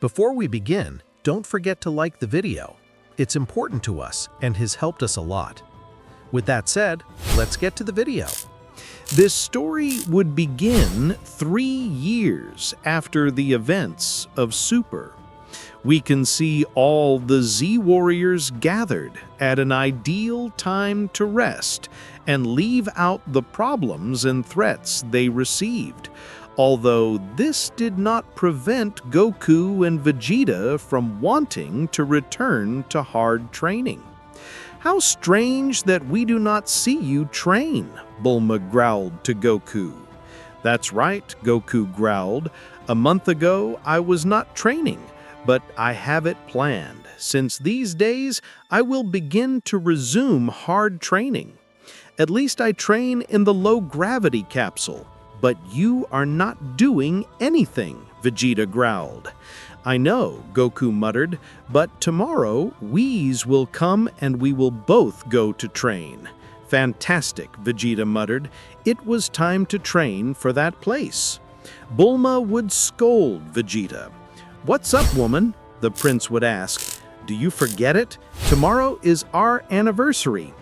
Before we begin, don't forget to like the video. It's important to us and has helped us a lot. With that said, let's get to the video. This story would begin 3 years after the events of Super. We can see all the Z-Warriors gathered at an ideal time to rest and leave out the problems and threats they received, although this did not prevent Goku and Vegeta from wanting to return to hard training. "How strange that we do not see you train," Bulma growled to Goku. "That's right," Goku growled. "A month ago I was not training, but I have it planned. Since these days I will begin to resume hard training. At least I train in the low-gravity capsule. But you are not doing anything," Vegeta growled. "I know," Goku muttered, "but tomorrow Whis will come and we will both go to train." "Fantastic," Vegeta muttered. It was time to train for that place. Bulma would scold Vegeta. "What's up, woman?" the prince would ask. "Do you forget it? Tomorrow is our anniversary."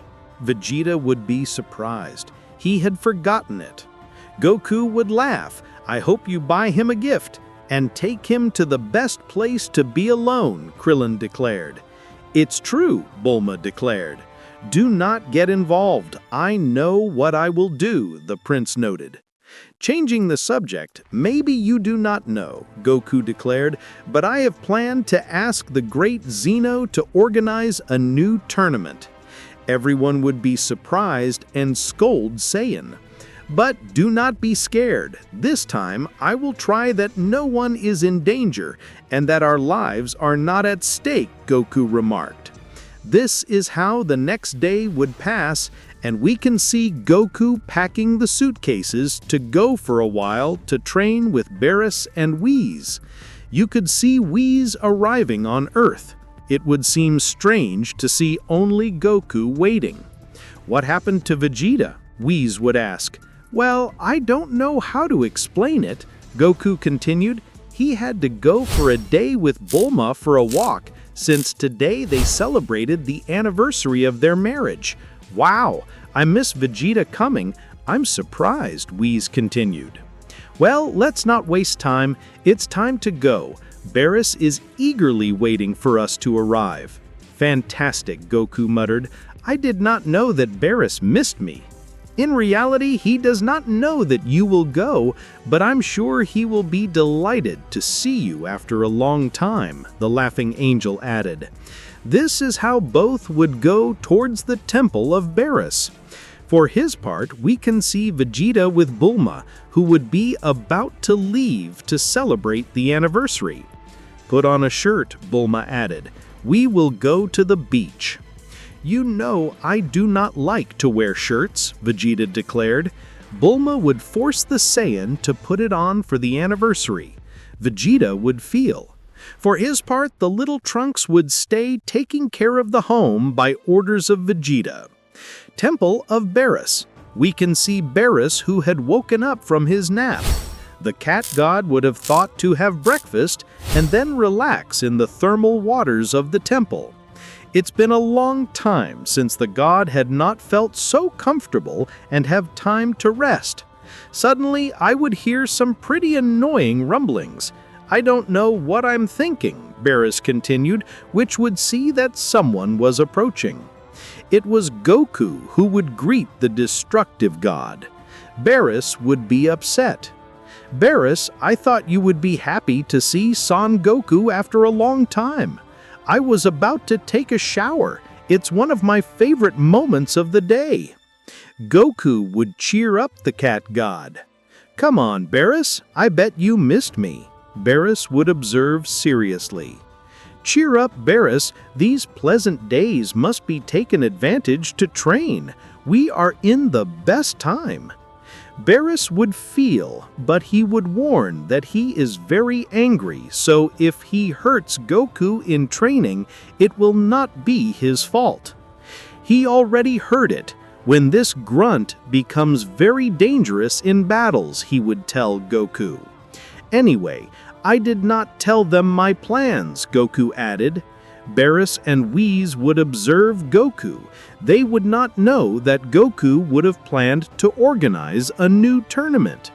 Vegeta would be surprised. He had forgotten it. Goku would laugh. "I hope you buy him a gift and take him to the best place to be alone," Krillin declared. "It's true," Bulma declared. "Do not get involved. I know what I will do," the prince noted. Changing the subject, "Maybe you do not know," Goku declared, "but I have planned to ask the great Zeno to organize a new tournament." Everyone would be surprised and scold Saiyan. "But do not be scared. This time I will try that no one is in danger and that our lives are not at stake," Goku remarked. This is how the next day would pass, and we can see Goku packing the suitcases to go for a while to train with Beerus and Whis. You could see Whis arriving on Earth. It would seem strange to see only Goku waiting. "What happened to Vegeta?" Whis would ask. "Well, I don't know how to explain it," Goku continued. "He had to go for a day with Bulma for a walk, since today they celebrated the anniversary of their marriage. Wow, I miss Vegeta coming. I'm surprised," Whis continued. "Well, let's not waste time. It's time to go. Beerus is eagerly waiting for us to arrive." "Fantastic," Goku muttered. "I did not know that Beerus missed me." "In reality, he does not know that you will go, but I'm sure he will be delighted to see you after a long time," the laughing angel added. This is how both would go towards the temple of Beerus. For his part, we can see Vegeta with Bulma, who would be about to leave to celebrate the anniversary. "Put on a shirt," Bulma added. "We will go to the beach." "You know I do not like to wear shirts," Vegeta declared. Bulma would force the Saiyan to put it on for the anniversary. Vegeta would feel. For his part, the little Trunks would stay taking care of the home by orders of Vegeta. Temple of Beerus. We can see Beerus, who had woken up from his nap. The cat god would have thought to have breakfast and then relax in the thermal waters of the temple. It's been a long time since the god had not felt so comfortable and have time to rest. Suddenly, I would hear some pretty annoying rumblings. "I don't know what I'm thinking," Beerus continued, which would see that someone was approaching. It was Goku who would greet the destructive god. Beerus would be upset. "Beerus, I thought you would be happy to see Son Goku after a long time. I was about to take a shower. It's one of my favorite moments of the day." Goku would cheer up the cat god. "Come on, Beerus, I bet you missed me," Beerus would observe seriously. "Cheer up, Beerus, these pleasant days must be taken advantage to train. We are in the best time." Beerus would feel, but he would warn that he is very angry, so if he hurts Goku in training, it will not be his fault. He already heard it. "When this grunt becomes very dangerous in battles," he would tell Goku. "Anyway, I did not tell them my plans, Goku added. Beerus and Whis would observe Goku. They would not know that Goku would have planned to organize a new tournament.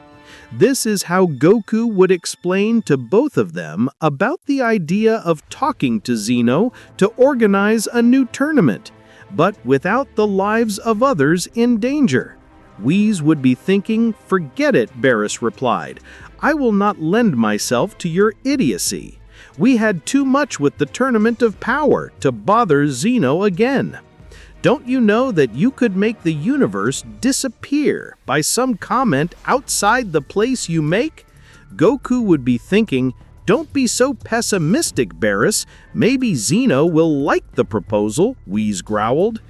This is how Goku would explain to both of them about the idea of talking to Zeno to organize a new tournament, but without the lives of others in danger. Whis would be thinking, "Forget it," Beerus replied. "I will not lend myself to your idiocy. We had too much with the Tournament of Power to bother Zeno again. Don't you know that you could make the universe disappear by some comment outside the place you make?" Goku would be thinking, "Don't be so pessimistic, Beerus. Maybe Zeno will like the proposal," Whis growled.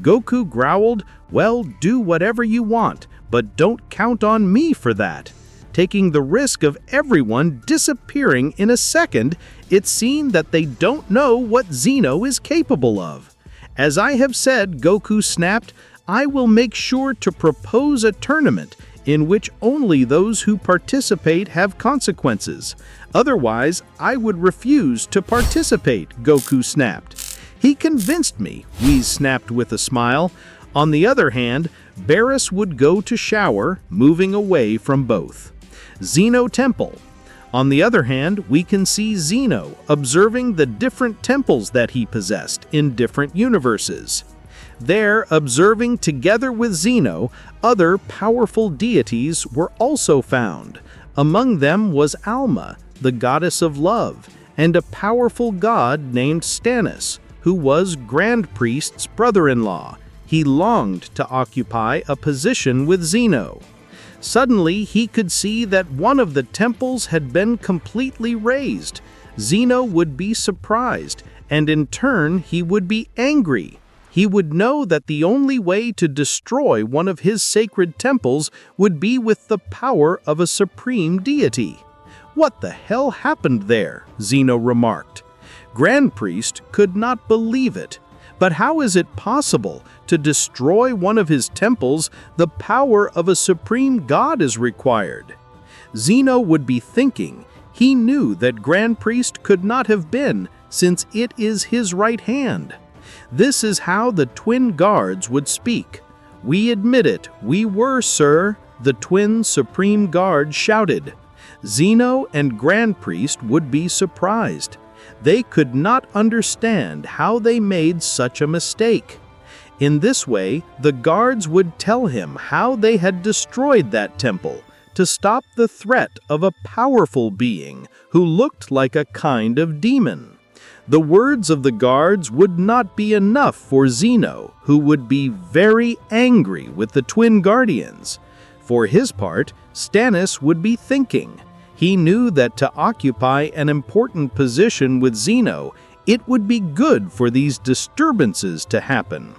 Goku growled, "Well, do whatever you want, but don't count on me for that." Taking the risk of everyone disappearing in a second, it's seen that they don't know what Zeno is capable of. "As I have said," Goku snapped, "I will make sure to propose a tournament in which only those who participate have consequences. Otherwise, I would refuse to participate," Goku snapped. "He convinced me," Whis snapped with a smile. On the other hand, Beerus would go to shower, moving away from both. Zeno Temple. On the other hand, we can see Zeno observing the different temples that he possessed in different universes. There, observing together with Zeno, other powerful deities were also found. Among them was Alma, the goddess of love, and a powerful god named Stannis, who was Grand Priest's brother-in-law. He longed to occupy a position with Zeno. Suddenly, he could see that one of the temples had been completely razed. Zeno would be surprised, and in turn, he would be angry. He would know that the only way to destroy one of his sacred temples would be with the power of a supreme deity. "What the hell happened there?" Zeno remarked. Grand Priest could not believe it. But how is it possible to destroy one of his temples? The power of a supreme god is required. Zeno would be thinking. He knew that Grand Priest could not have been, since it is his right hand. This is how the twin guards would speak. "We admit it, we were, sir," the twin supreme guard shouted. Zeno and Grand Priest would be surprised. They could not understand how they made such a mistake. In this way, the guards would tell him how they had destroyed that temple to stop the threat of a powerful being who looked like a kind of demon. The words of the guards would not be enough for Zeno, who would be very angry with the twin guardians. For his part, Stannis would be thinking. He knew that to occupy an important position with Zeno, it would be good for these disturbances to happen.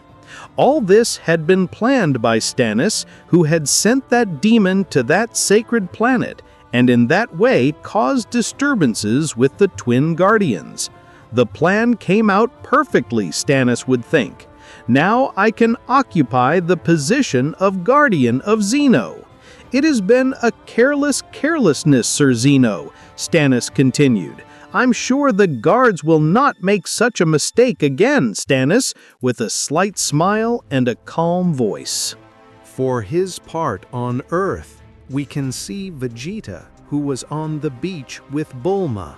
All this had been planned by Stannis, who had sent that demon to that sacred planet, and in that way caused disturbances with the twin guardians. The plan came out perfectly, Stannis would think. Now I can occupy the position of guardian of Zeno. "It has been a carelessness, Sir Zeno," Stannis continued. "I'm sure the guards will not make such a mistake again, Stannis," with a slight smile and a calm voice. For his part on Earth, we can see Vegeta, who was on the beach with Bulma.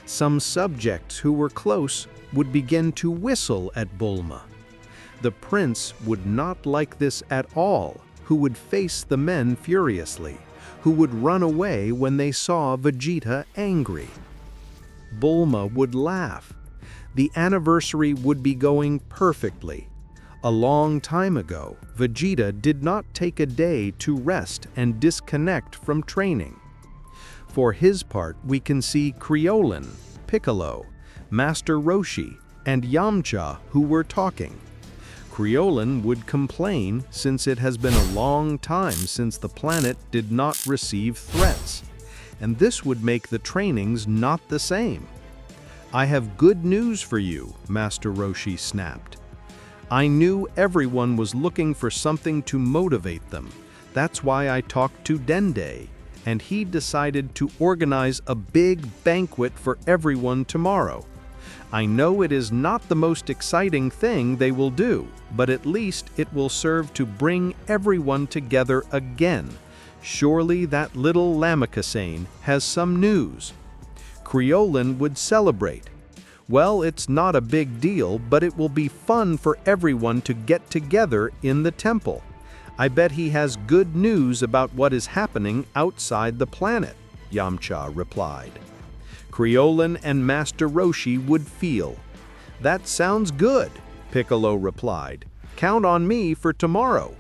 Some subjects who were close would begin to whistle at Bulma. The prince would not like this at all, who would face the men furiously, who would run away when they saw Vegeta angry. Bulma would laugh. The anniversary would be going perfectly. A long time ago, Vegeta did not take a day to rest and disconnect from training. For his part, we can see Krillin, Piccolo, Master Roshi, and Yamcha who were talking. Krillin would complain since it has been a long time since the planet did not receive threats, and this would make the trainings not the same. "I have good news for you," Master Roshi snapped. "I knew everyone was looking for something to motivate them. That's why I talked to Dende. and he decided to organize a big banquet for everyone tomorrow. I know it is not the most exciting thing they will do, but at least it will serve to bring everyone together again. Surely that little Lamakasain has some news. Creolin would celebrate. Well, it's not a big deal, but it will be fun for everyone to get together in the temple. I bet he has good news about what is happening outside the planet, Yamcha replied. Creolin and Master Roshi would feel. That sounds good, Piccolo replied. Count on me for tomorrow.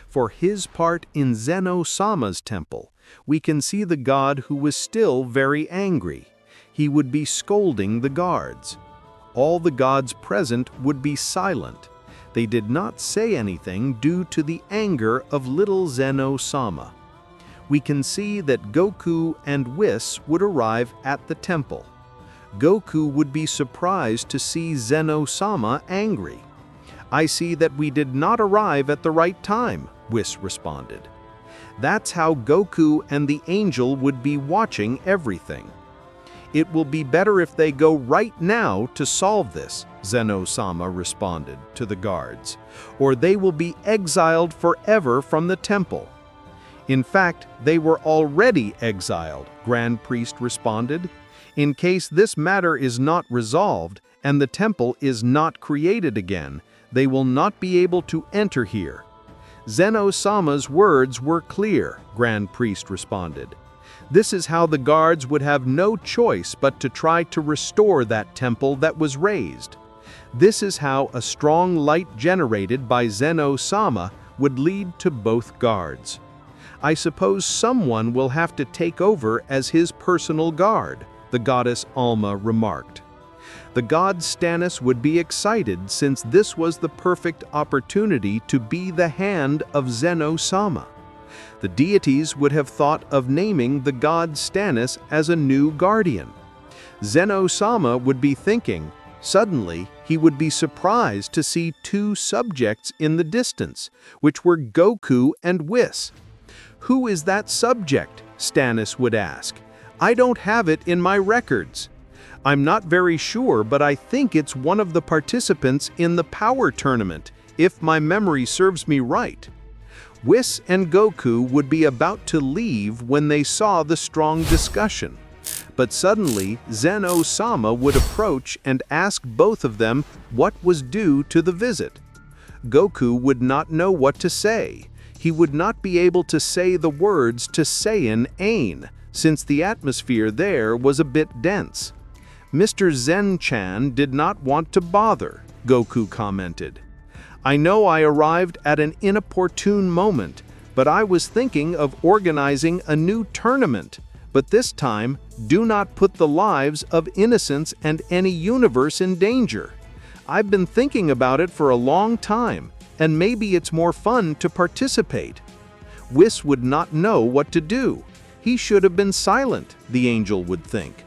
For his part in ZenoSama's temple, we can see the god who was still very angry. He would be scolding the guards. All the gods present would be silent. They did not say anything due to the anger of little ZenoSama. We can see that Goku and Whis would arrive at the temple. Goku would be surprised to see ZenoSama angry. I see that we did not arrive at the right time, Whis responded. That's how Goku and the angel would be watching everything. It will be better if they go right now to solve this, ZenoSama responded to the guards, or they will be exiled forever from the temple. In fact, they were already exiled, Grand Priest responded. In case this matter is not resolved and the temple is not created again, they will not be able to enter here. ZenoSama's words were clear, Grand Priest responded. This is how the guards would have no choice but to try to restore that temple that was razed. This is how a strong light generated by ZenoSama would lead to both guards. I suppose someone will have to take over as his personal guard, the goddess Alma remarked. The god Stannis would be excited since this was the perfect opportunity to be the hand of ZenoSama. The deities would have thought of naming the god Stannis as a new guardian. ZenoSama would be thinking. Suddenly, he would be surprised to see two subjects in the distance, which were Goku and Whis. Who is that subject? Stannis would ask. I don't have it in my records. I'm not very sure, but I think it's one of the participants in the power tournament, if my memory serves me right. Whis and Goku would be about to leave when they saw the strong discussion. But suddenly, ZenoSama would approach and ask both of them what was due to the visit. Goku would not know what to say. He would not be able to say the words to Saiyan Ain, since the atmosphere there was a bit dense. Mr. Zen-chan did not want to bother, Goku commented. I know I arrived at an inopportune moment, but I was thinking of organizing a new tournament. But this time, do not put the lives of innocents and any universe in danger. I've been thinking about it for a long time, and maybe it's more fun to participate. Whis would not know what to do. He should have been silent, the angel would think.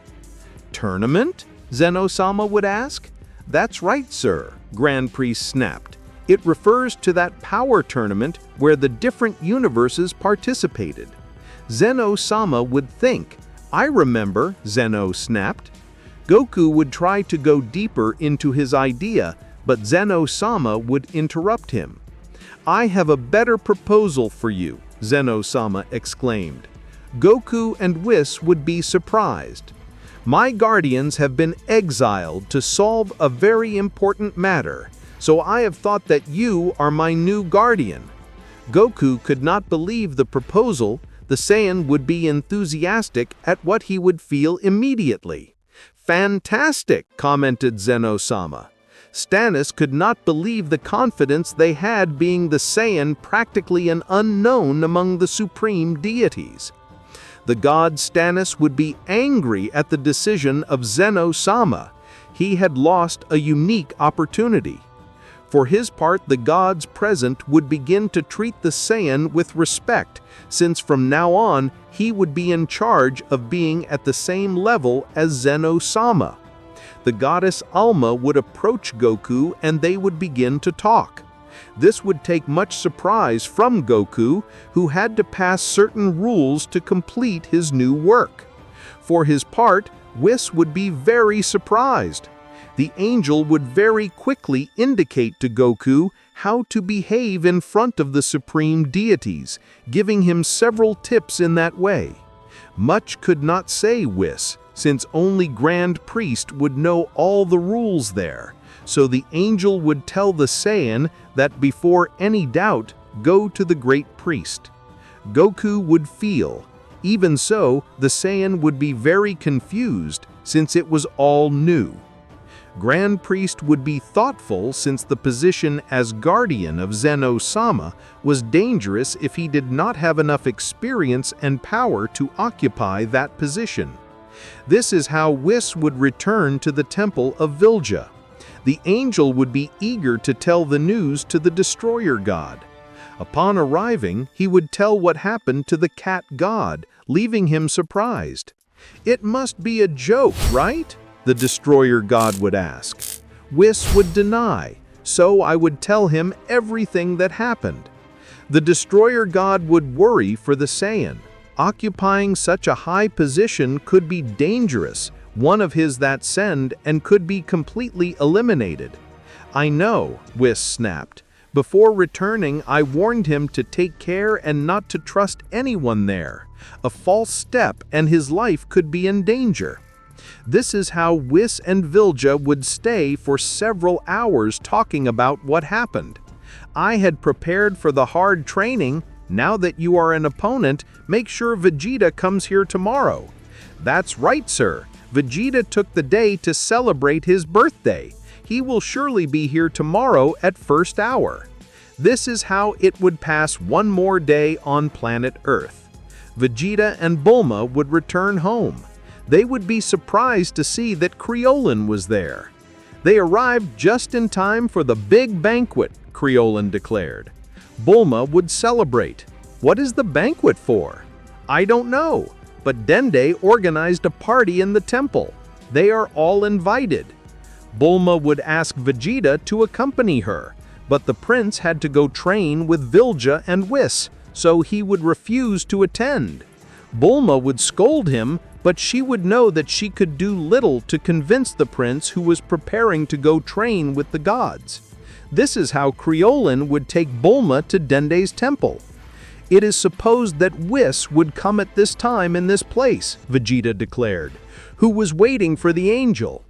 Tournament? ZenoSama would ask. That's right, sir, Grand Priest snapped. It refers to that power tournament where the different universes participated. ZenoSama would think. I remember, Zeno snapped. Goku would try to go deeper into his idea, but ZenoSama would interrupt him. I have a better proposal for you, ZenoSama exclaimed. Goku and Whis would be surprised. My guardians have been exiled to solve a very important matter, so I have thought that you are my new guardian. Goku could not believe the proposal. The Saiyan would be enthusiastic at what he would feel immediately. Fantastic, commented ZenoSama. Stannis could not believe the confidence they had, being the Saiyan practically an unknown among the supreme deities. The god Stannis would be angry at the decision of ZenoSama. He had lost a unique opportunity. For his part, the gods present would begin to treat the Saiyan with respect, since from now on he would be in charge of being at the same level as ZenoSama. The goddess Alma would approach Goku and they would begin to talk. This would take much surprise from Goku, who had to pass certain rules to complete his new work. For his part, Whis would be very surprised. The angel would very quickly indicate to Goku how to behave in front of the supreme deities, giving him several tips in that way. Much could not say Whis, since only Grand Priest would know all the rules there, so the angel would tell the Saiyan that before any doubt, go to the Great Priest. Goku would feel. Even so, the Saiyan would be very confused since it was all new. Grand Priest would be thoughtful since the position as guardian of ZenoSama was dangerous if he did not have enough experience and power to occupy that position. This is how Whis would return to the temple of Vilja. The angel would be eager to tell the news to the destroyer god. Upon arriving, he would tell what happened to the cat god, leaving him surprised. "It must be a joke, right?" the destroyer god would ask. Whis would deny, so I would tell him everything that happened. The destroyer god would worry for the Saiyan. Occupying such a high position could be dangerous, one of his that send, and could be completely eliminated. "I know," Whis snapped. "Before returning, I warned him to take care and not to trust anyone there. A false step and his life could be in danger." This is how Whis and Vilja would stay for several hours talking about what happened. "I had prepared for the hard training. Now that you are an opponent, make sure Vegeta comes here tomorrow." "That's right, sir. Vegeta took the day to celebrate his birthday. He will surely be here tomorrow at first hour." This is how it would pass one more day on planet Earth. Vegeta and Bulma would return home. They would be surprised to see that Krillin was there. "They arrived just in time for the big banquet," Krillin declared. Bulma would celebrate. "What is the banquet for?" "I don't know, but Dende organized a party in the temple. They are all invited." Bulma would ask Vegeta to accompany her, but the prince had to go train with Vilja and Whis, so he would refuse to attend. Bulma would scold him, but she would know that she could do little to convince the prince who was preparing to go train with the gods. This is how Krillin would take Bulma to Dende's temple. "It is supposed that Whis would come at this time in this place," Vegeta declared, who was waiting for the angel.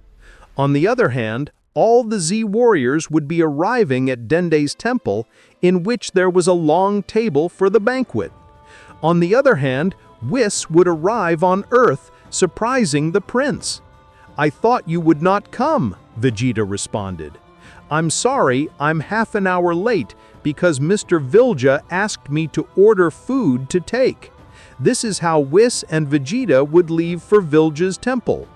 On the other hand, all the Z warriors would be arriving at Dende's temple, in which there was a long table for the banquet. On the other hand, Whis would arrive on Earth, surprising the prince. "I thought you would not come," Vegeta responded. "I'm sorry, I'm half an hour late because Mr. Vilja asked me to order food to take." This is how Whis and Vegeta would leave for Vilja's temple.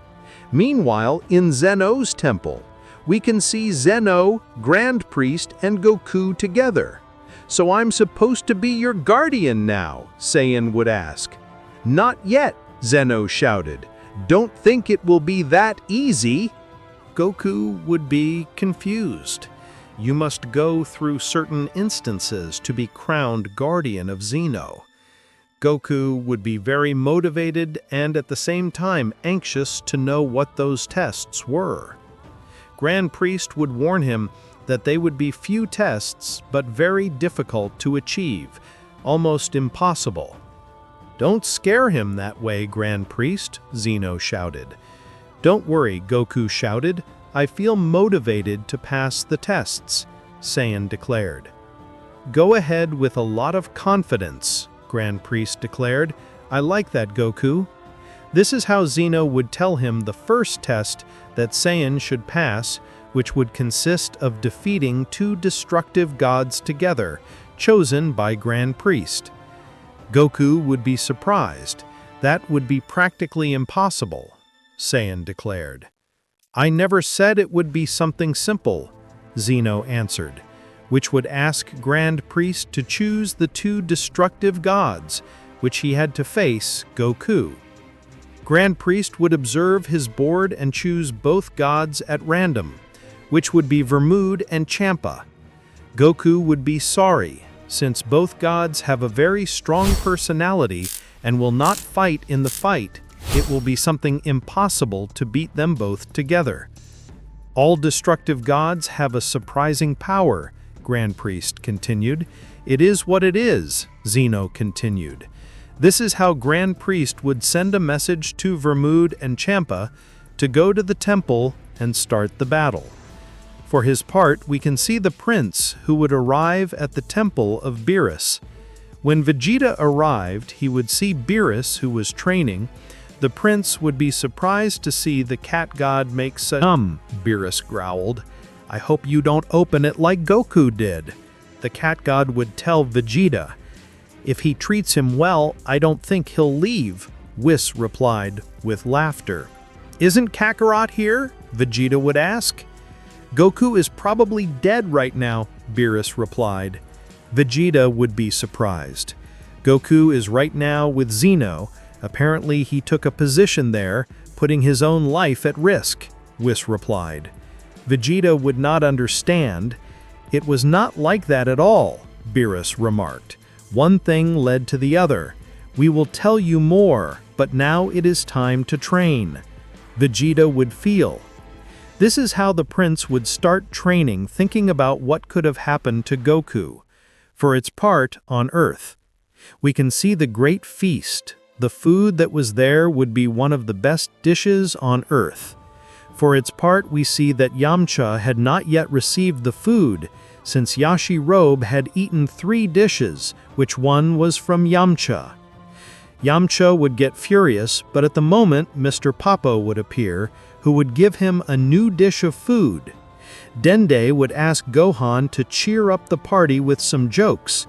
Meanwhile, in Zeno's temple, we can see Zeno, Grand Priest, and Goku together. "So I'm supposed to be your guardian now?" Saiyan would ask. "Not yet," Zeno shouted. "Don't think it will be that easy." Goku would be confused. "You must go through certain instances to be crowned guardian of Zeno." Goku would be very motivated and at the same time anxious to know what those tests were. Grand Priest would warn him that they would be few tests but very difficult to achieve, almost impossible. "Don't scare him that way, Grand Priest," Zeno shouted. "Don't worry," Goku shouted. "I feel motivated to pass the tests," Saiyan declared. "Go ahead with a lot of confidence," Grand Priest declared. "I like that, Goku." This is how Zeno would tell him the first test that Saiyan should pass, which would consist of defeating two destructive gods together, chosen by Grand Priest. Goku would be surprised. "That would be practically impossible," Saiyan declared. "I never said it would be something simple," Zeno answered, which would ask Grand Priest to choose the two destructive gods, which he had to face Goku. Grand Priest would observe his board and choose both gods at random, which would be Vermud and Champa. Goku would be sorry, since both gods have a very strong personality and will not fight in the fight. It will be something impossible to beat them both together. All destructive gods have a surprising power, Grand Priest continued. It is what it is, Zeno continued. This is how Grand Priest would send a message to Vermouth and Champa to go to the temple and start the battle. For his part, we can see the prince who would arrive at the temple of Beerus. When Vegeta arrived, he would see Beerus, who was training. The prince would be surprised to see the cat god make such Beerus growled. I hope you don't open it like Goku did. The cat god would tell Vegeta. If he treats him well, I don't think he'll leave, Whis replied with laughter. Isn't Kakarot here? Vegeta would ask. Goku is probably dead right now, Beerus replied. Vegeta would be surprised. Goku is right now with Zeno. Apparently he took a position there, putting his own life at risk, Whis replied. Vegeta would not understand. It was not like that at all, Beerus remarked. One thing led to the other. We will tell you more, but now it is time to train. Vegeta would feel. This is how the prince would start training, thinking about what could have happened to Goku. For its part, on Earth, we can see the great feast. The food that was there would be one of the best dishes on Earth. For its part, we see that Yamcha had not yet received the food, since Yashi had eaten 3 dishes, which one was from Yamcha. Yamcha would get furious, but at the moment Mr. Papo would appear, who would give him a new dish of food. Dende would ask Gohan to cheer up the party with some jokes.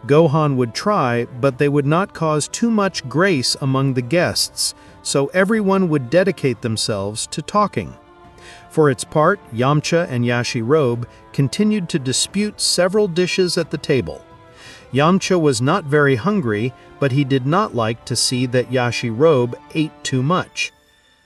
Gohan would try, but they would not cause too much grace among the guests, so everyone would dedicate themselves to talking. For its part, Yamcha and Yashi continued to dispute several dishes at the table. Yamcha was not very hungry, but he did not like to see that Yashi ate too much.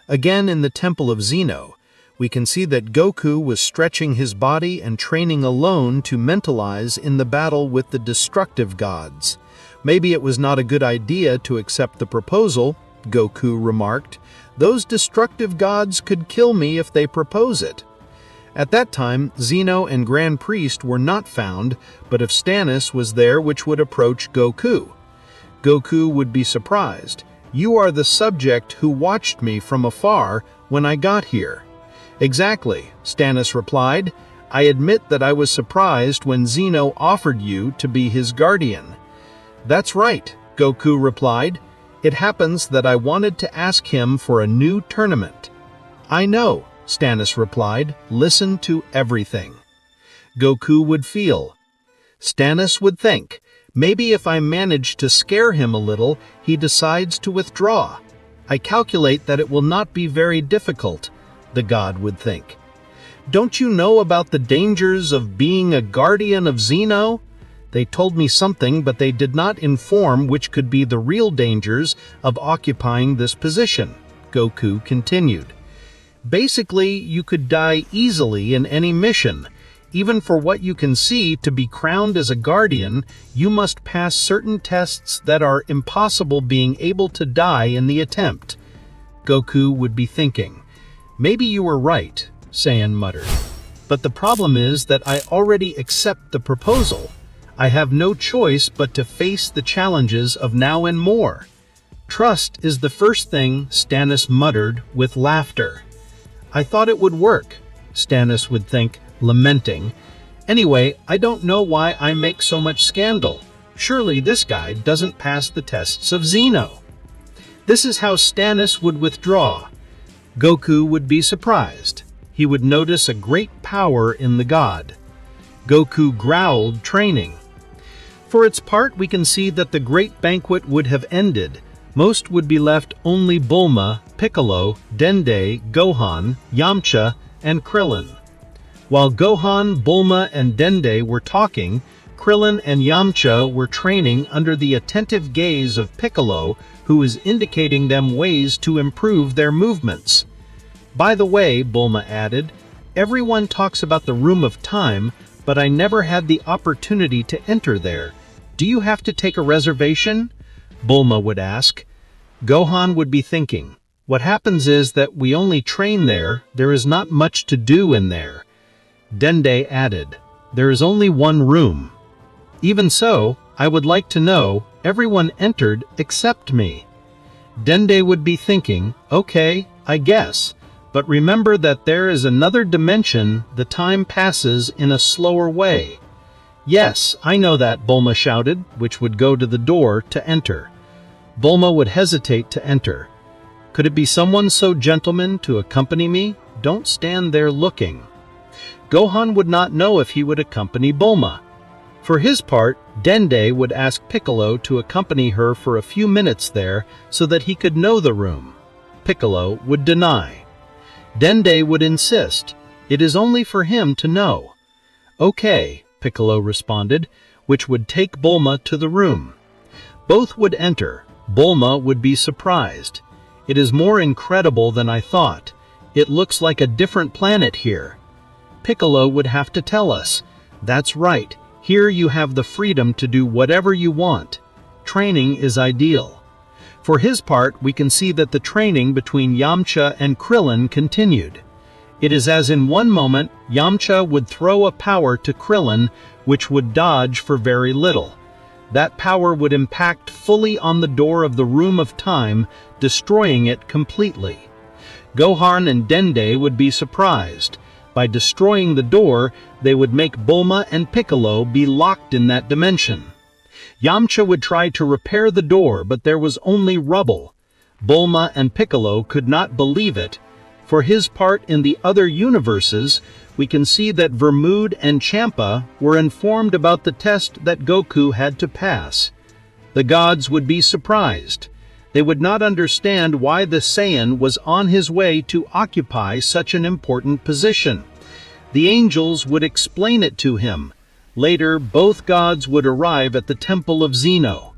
Again in the Temple of Zeno, we can see that Goku was stretching his body and training alone to mentalize in the battle with the destructive gods. Maybe it was not a good idea to accept the proposal, Goku remarked. Those destructive gods could kill me if they propose it. At that time, Zeno and Grand Priest were not found, but if Stannis was there, which would approach Goku. Goku would be surprised. You are the subject who watched me from afar when I got here. Exactly, Stannis replied. I admit that I was surprised when Zeno offered you to be his guardian. That's right, Goku replied. It happens that I wanted to ask him for a new tournament. I know, Stannis replied. Listen to everything. Goku would feel. Stannis would think. Maybe if I manage to scare him a little, he decides to withdraw. I calculate that it will not be very difficult, the god would think. Don't you know about the dangers of being a guardian of Zeno? They told me something, but they did not inform which could be the real dangers of occupying this position, Goku continued. Basically, you could die easily in any mission. Even for what you can see, to be crowned as a guardian, you must pass certain tests that are impossible, being able to die in the attempt. Goku would be thinking. Maybe you were right, Saiyan muttered. But the problem is that I already accept the proposal. I have no choice but to face the challenges of now and more. Trust is the first thing, Stannis muttered with laughter. I thought it would work, Stannis would think, lamenting. Anyway, I don't know why I make so much scandal. Surely this guy doesn't pass the tests of Zeno. This is how Stannis would withdraw. Goku would be surprised. He would notice a great power in the god. Goku growled, training. For its part, we can see that the great banquet would have ended. Most would be left only Bulma, Piccolo, Dende, Gohan, Yamcha, and Krillin. While Gohan, Bulma, and Dende were talking, Krillin and Yamcha were training under the attentive gaze of Piccolo, who was indicating them ways to improve their movements. By the way, Bulma added, everyone talks about the Room of Time, but I never had the opportunity to enter there. Do you have to take a reservation? Bulma would ask. Gohan would be thinking, what happens is that we only train there, there is not much to do in there. Dende added, there is only one room. Even so, I would like to know, everyone entered except me. Dende would be thinking, okay, I guess, but remember that there is another dimension, the time passes in a slower way. Yes, I know that, Bulma shouted, which would go to the door to enter. Bulma would hesitate to enter. Could it be someone so gentleman to accompany me? Don't stand there looking. Gohan would not know if he would accompany Bulma. For his part, Dende would ask Piccolo to accompany her for a few minutes there so that he could know the room. Piccolo would deny. Dende would insist. It is only for him to know. Okay, Piccolo responded, which would take Bulma to the room. Both would enter. Bulma would be surprised. It is more incredible than I thought. It looks like a different planet here. Piccolo would have to tell us. That's right. Here you have the freedom to do whatever you want. Training is ideal. For his part, we can see that the training between Yamcha and Krillin continued. It is as in one moment, Yamcha would throw a power to Krillin, which would dodge for very little. That power would impact fully on the door of the Room of Time, destroying it completely. Gohan and Dende would be surprised. By destroying the door, they would make Bulma and Piccolo be locked in that dimension. Yamcha would try to repair the door, but there was only rubble. Bulma and Piccolo could not believe it. For his part in the other universes, we can see that Vermood and Champa were informed about the test that Goku had to pass. The gods would be surprised. They would not understand why the Saiyan was on his way to occupy such an important position. The angels would explain it to him. Later, both gods would arrive at the temple of Zeno.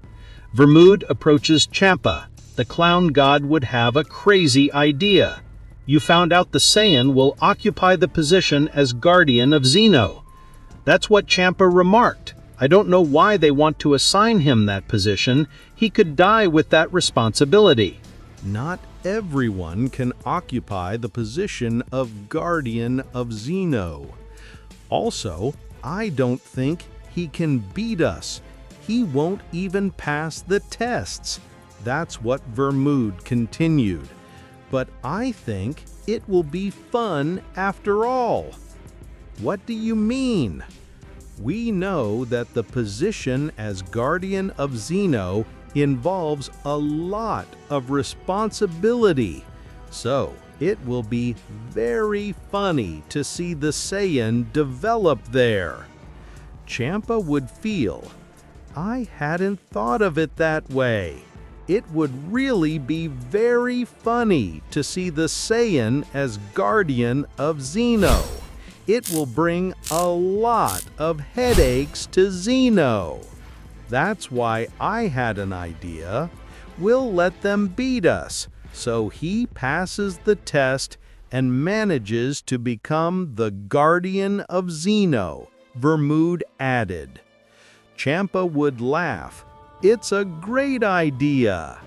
Vermood approaches Champa. The clown god would have a crazy idea. You found out the Saiyan will occupy the position as guardian of Zeno. That's what Champa remarked. I don't know why they want to assign him that position. He could die with that responsibility. Not everyone can occupy the position of guardian of Zeno. Also, I don't think he can beat us. He won't even pass the tests. That's what Vermood continued. But I think it will be fun after all. What do you mean? We know that the position as guardian of Zeno involves a lot of responsibility. So it will be very funny to see the Saiyan develop there. Champa would feel, I hadn't thought of it that way. It would really be very funny to see the Saiyan as guardian of Zeno. It will bring a lot of headaches to Zeno. That's why I had an idea. We'll let them beat us, so he passes the test and manages to become the guardian of Zeno, Vermood added. Champa would laugh. It's a great idea.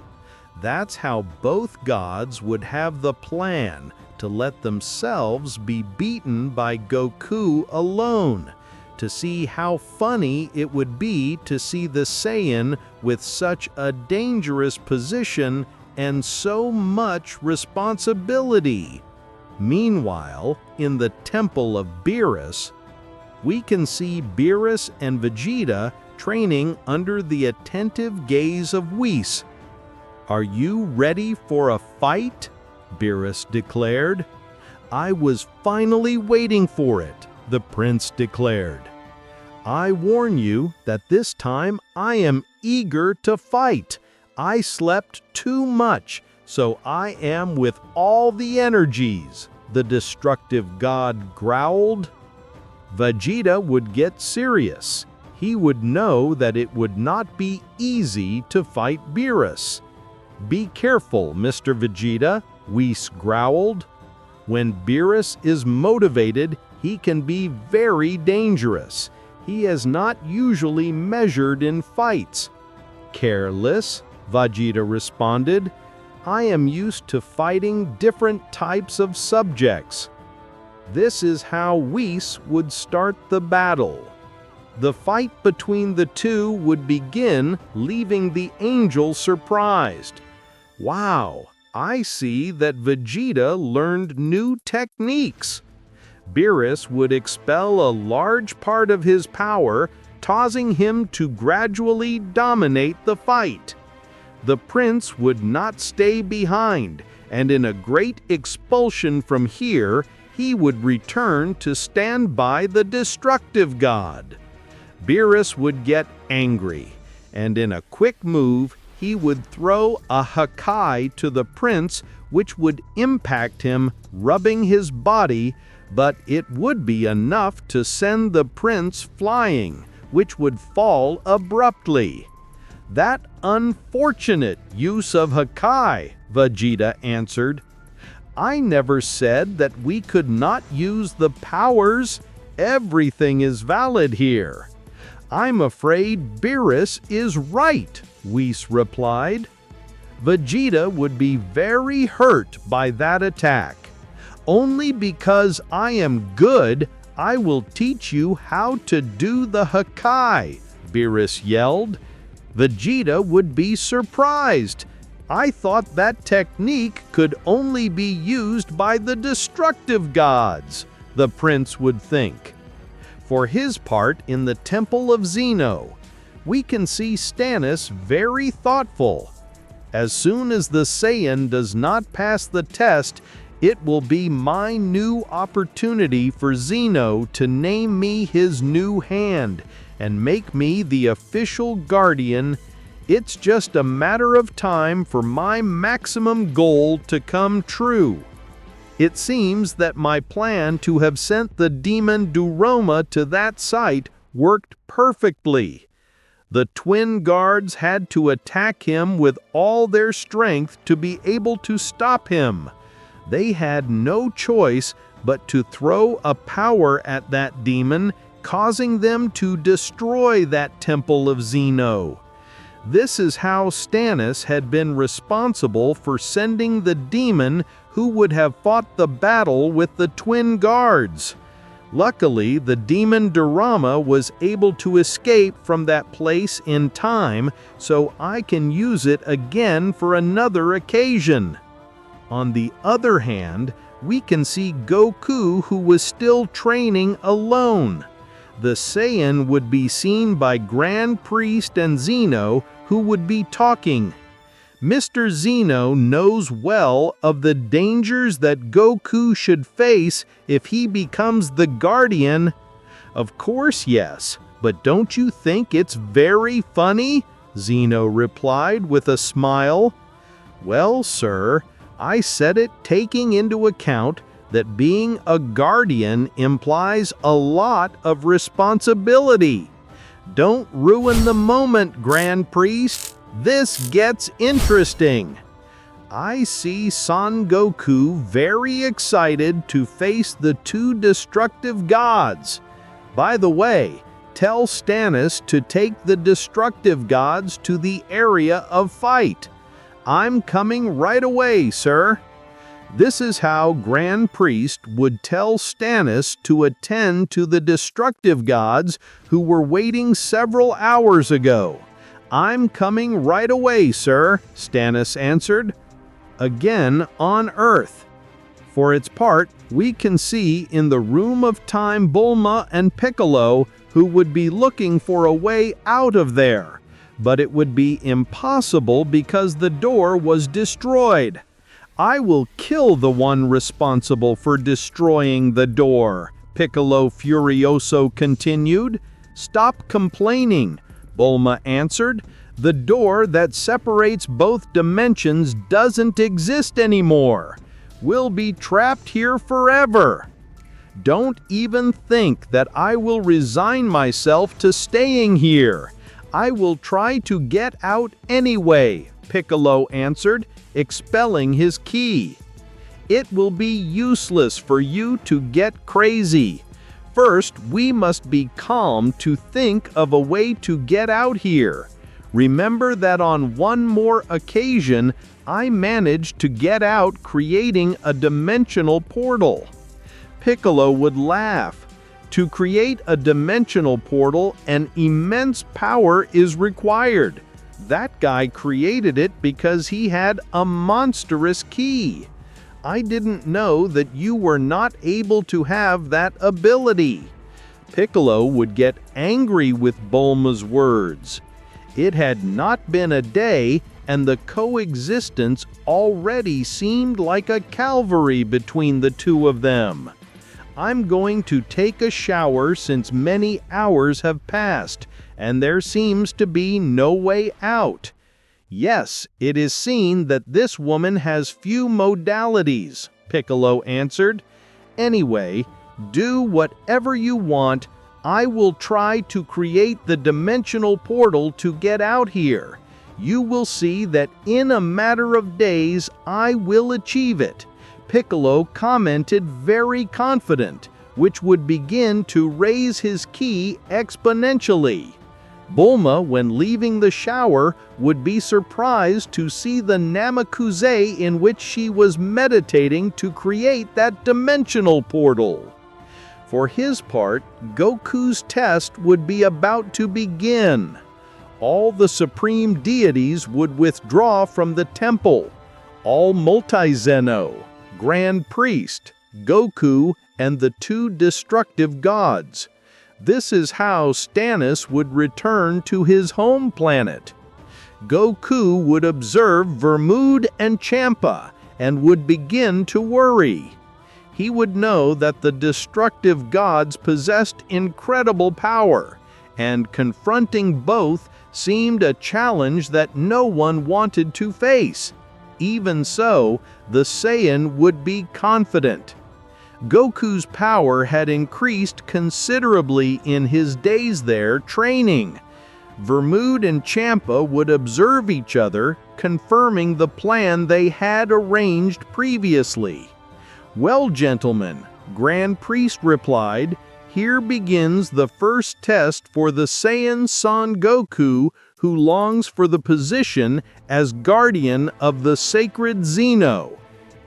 That's how both gods would have the plan to let themselves be beaten by Goku alone, to see how funny it would be to see the Saiyan with such a dangerous position and so much responsibility. Meanwhile, in the Temple of Beerus, we can see Beerus and Vegeta training under the attentive gaze of Whis. Are you ready for a fight? Beerus declared. I was finally waiting for it, the prince declared. I warn you that this time I am eager to fight. I slept too much, so I am with all the energies, the destructive god growled. Vegeta would get serious. He would know that it would not be easy to fight Beerus. Be careful, Mr. Vegeta, Whis growled. When Beerus is motivated, he can be very dangerous. He is not usually measured in fights." "Careless," Vegeta responded. "I am used to fighting different types of subjects." This is how Whis would start the battle. The fight between the two would begin, leaving the angel surprised. "Wow, I see that Vegeta learned new techniques." Beerus would expel a large part of his power, causing him to gradually dominate the fight. The prince would not stay behind, and in a great expulsion from here, he would return to stand by the destructive god. Beerus would get angry, and in a quick move, he would throw a Hakai to the prince, which would impact him, rubbing his body, but it would be enough to send the prince flying, which would fall abruptly. "That unfortunate use of Hakai," Vegeta answered. "I never said that we could not use the powers. Everything is valid here." "I'm afraid Beerus is right," Whis replied. Vegeta would be very hurt by that attack. "Only because I am good, I will teach you how to do the Hakai," Beerus yelled. Vegeta would be surprised. "I thought that technique could only be used by the destructive gods," the prince would think. For his part in the Temple of Zeno, we can see Stannis very thoughtful. "As soon as the Saiyan does not pass the test, it will be my new opportunity for Zeno to name me his new hand and make me the official guardian. It's just a matter of time for my maximum goal to come true. It seems that my plan to have sent the demon Duroma to that site worked perfectly. The twin guards had to attack him with all their strength to be able to stop him. They had no choice but to throw a power at that demon, causing them to destroy that Temple of Zeno. This is how Stannis had been responsible for sending the demon who would have fought the battle with the twin guards. Luckily, the demon Durama was able to escape from that place in time, so I can use it again for another occasion. On the other hand, we can see Goku, who was still training alone. The Saiyan would be seen by Grand Priest and Zeno, who would be talking. Mr. Zeno knows well of the dangers that Goku should face if he becomes the guardian. Of course, yes, but don't you think it's very funny? Zeno replied with a smile. Well, sir, I said it taking into account that being a guardian implies a lot of responsibility. Don't ruin the moment, Grand Priest. This gets interesting. I see Son Goku very excited to face the two destructive gods. By the way, tell Stannis to take the destructive gods to the area of fight. I'm coming right away, sir. This is how Grand Priest would tell Stannis to attend to the destructive gods who were waiting several hours ago. I'm coming right away, sir, Stannis answered. Again on Earth. For its part, we can see in the Room of Time Bulma and Piccolo who would be looking for a way out of there, but it would be impossible because the door was destroyed. I will kill the one responsible for destroying the door, Piccolo Furioso continued. Stop complaining, Bulma answered. The door that separates both dimensions doesn't exist anymore. We'll be trapped here forever. Don't even think that I will resign myself to staying here. I will try to get out anyway, Piccolo answered, expelling his ki. It will be useless for you to get crazy. First, we must be calm to think of a way to get out here. Remember that on one more occasion, I managed to get out creating a dimensional portal. Piccolo would laugh. To create a dimensional portal, an immense power is required. That guy created it because he had a monstrous key. I didn't know that you were not able to have that ability. Piccolo would get angry with Bulma's words. It had not been a day, and the coexistence already seemed like a Calvary between the two of them. I'm going to take a shower since many hours have passed, and there seems to be no way out. Yes, it is seen that this woman has few modalities, Piccolo answered. Anyway, do whatever you want. I will try to create the dimensional portal to get out here. You will see that in a matter of days I will achieve it. Piccolo commented very confident, which would begin to raise his ki exponentially. Bulma, when leaving the shower, would be surprised to see the Namekusei in which she was meditating to create that dimensional portal. For his part, Goku's test would be about to begin. All the supreme deities would withdraw from the temple. All Multi-Zeno, Grand Priest, Goku, and the two destructive gods. This is how Stannis would return to his home planet. Goku would observe Vermood and Champa and would begin to worry. He would know that the destructive gods possessed incredible power, and confronting both seemed a challenge that no one wanted to face. Even so, the Saiyan would be confident. Goku's power had increased considerably in his days there training. Vermood and Champa would observe each other, confirming the plan they had arranged previously. "Well, gentlemen," Grand Priest replied, "here begins the first test for the Saiyan Son Goku, who longs for the position as guardian of the sacred Zeno.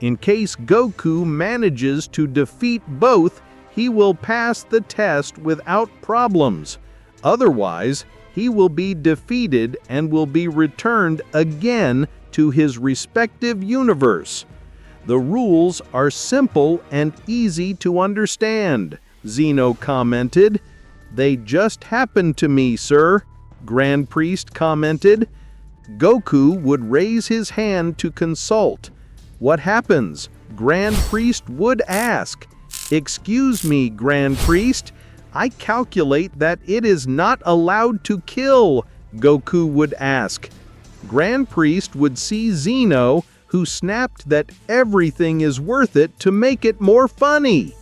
In case Goku manages to defeat both, he will pass the test without problems. Otherwise, he will be defeated and will be returned again to his respective universe. The rules are simple and easy to understand," Zeno commented. "They just happened to me, sir," Grand Priest commented. Goku would raise his hand to consult. "What happens?" Grand Priest would ask. "Excuse me, Grand Priest, I calculate that it is not allowed to kill," Goku would ask. Grand Priest would see Zeno, who snapped that everything is worth it to make it more funny.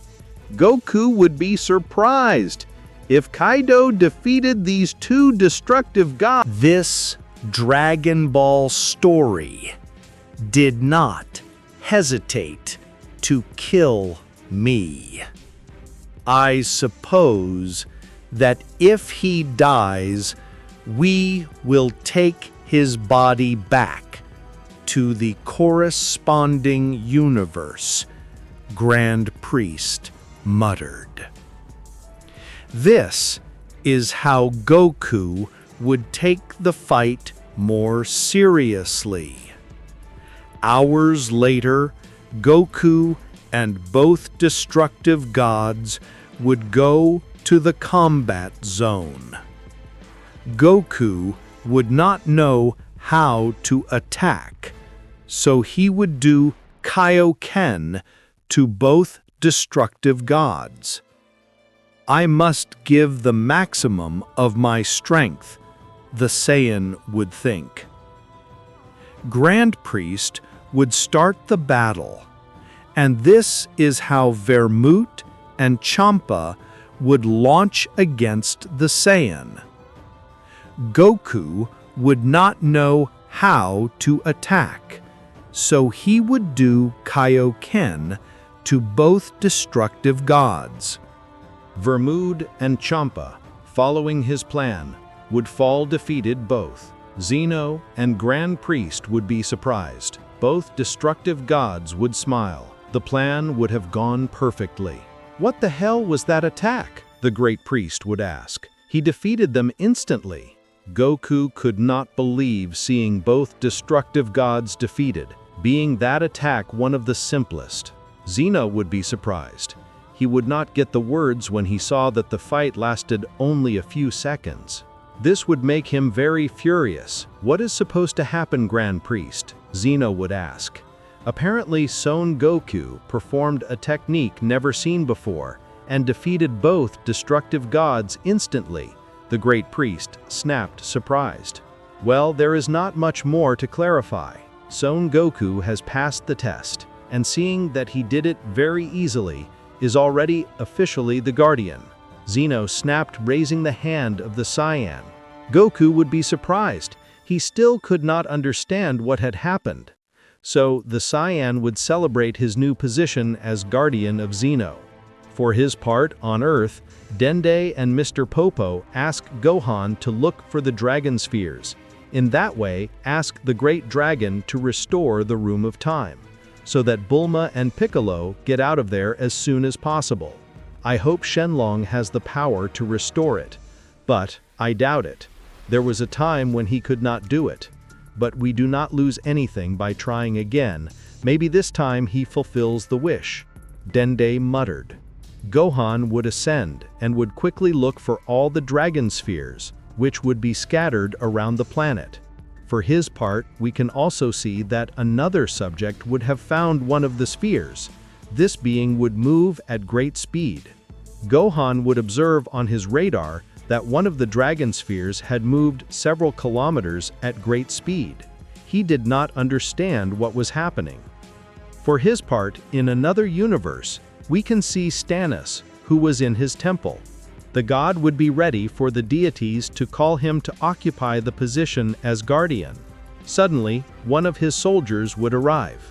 Goku would be surprised. If Kaido defeated these two destructive gods, This Dragon Ball story did not hesitate to kill me. I suppose that if he dies, we will take his body back to the corresponding universe, Grand Priest muttered. This is how Goku would take the fight more seriously. Hours later, Goku and both destructive gods would go to the combat zone. Goku would not know how to attack, so he would do Kaioken to both destructive gods. I must give the maximum of my strength, the Saiyan would think. Grand Priest would start the battle, and this is how Vermouth and Champa would launch against the Saiyan. Goku would not know how to attack, so he would do Kaioken to both destructive gods. Vermood and Champa, following his plan, would fall defeated both. Zeno and Grand Priest would be surprised. Both destructive gods would smile. The plan would have gone perfectly. "What the hell was that attack?" the Great Priest would ask. "He defeated them instantly." Goku could not believe seeing both destructive gods defeated, being that attack one of the simplest. Zeno would be surprised. He would not get the words when he saw that the fight lasted only a few seconds. This would make him very furious. "What is supposed to happen, Grand Priest?" Zeno would ask. Apparently, Son Goku performed a technique never seen before and defeated both destructive gods instantly. The Great Priest snapped, surprised. "Well, there is not much more to clarify. Son Goku has passed the test, and seeing that he did it very easily, is already officially the Guardian." Zeno snapped, raising the hand of the Saiyan. Goku would be surprised. He still could not understand what had happened. So the Saiyan would celebrate his new position as Guardian of Zeno. For his part, on Earth, Dende and Mr. Popo ask Gohan to look for the Dragon Spheres. In that way, ask the Great Dragon to restore the Room of Time, so that Bulma and Piccolo get out of there as soon as possible. I hope Shenlong has the power to restore it, but I doubt it. There was a time when he could not do it. But we do not lose anything by trying again. Maybe this time he fulfills the wish. Dende muttered. Gohan would ascend and would quickly look for all the Dragon Spheres, which would be scattered around the planet. For his part, we can also see that another subject would have found one of the spheres. This being would move at great speed. Gohan would observe on his radar that one of the Dragon Spheres had moved several kilometers at great speed. He did not understand what was happening. For his part, in another universe, we can see Stannis, who was in his temple. The god would be ready for the deities to call him to occupy the position as guardian. Suddenly, one of his soldiers would arrive.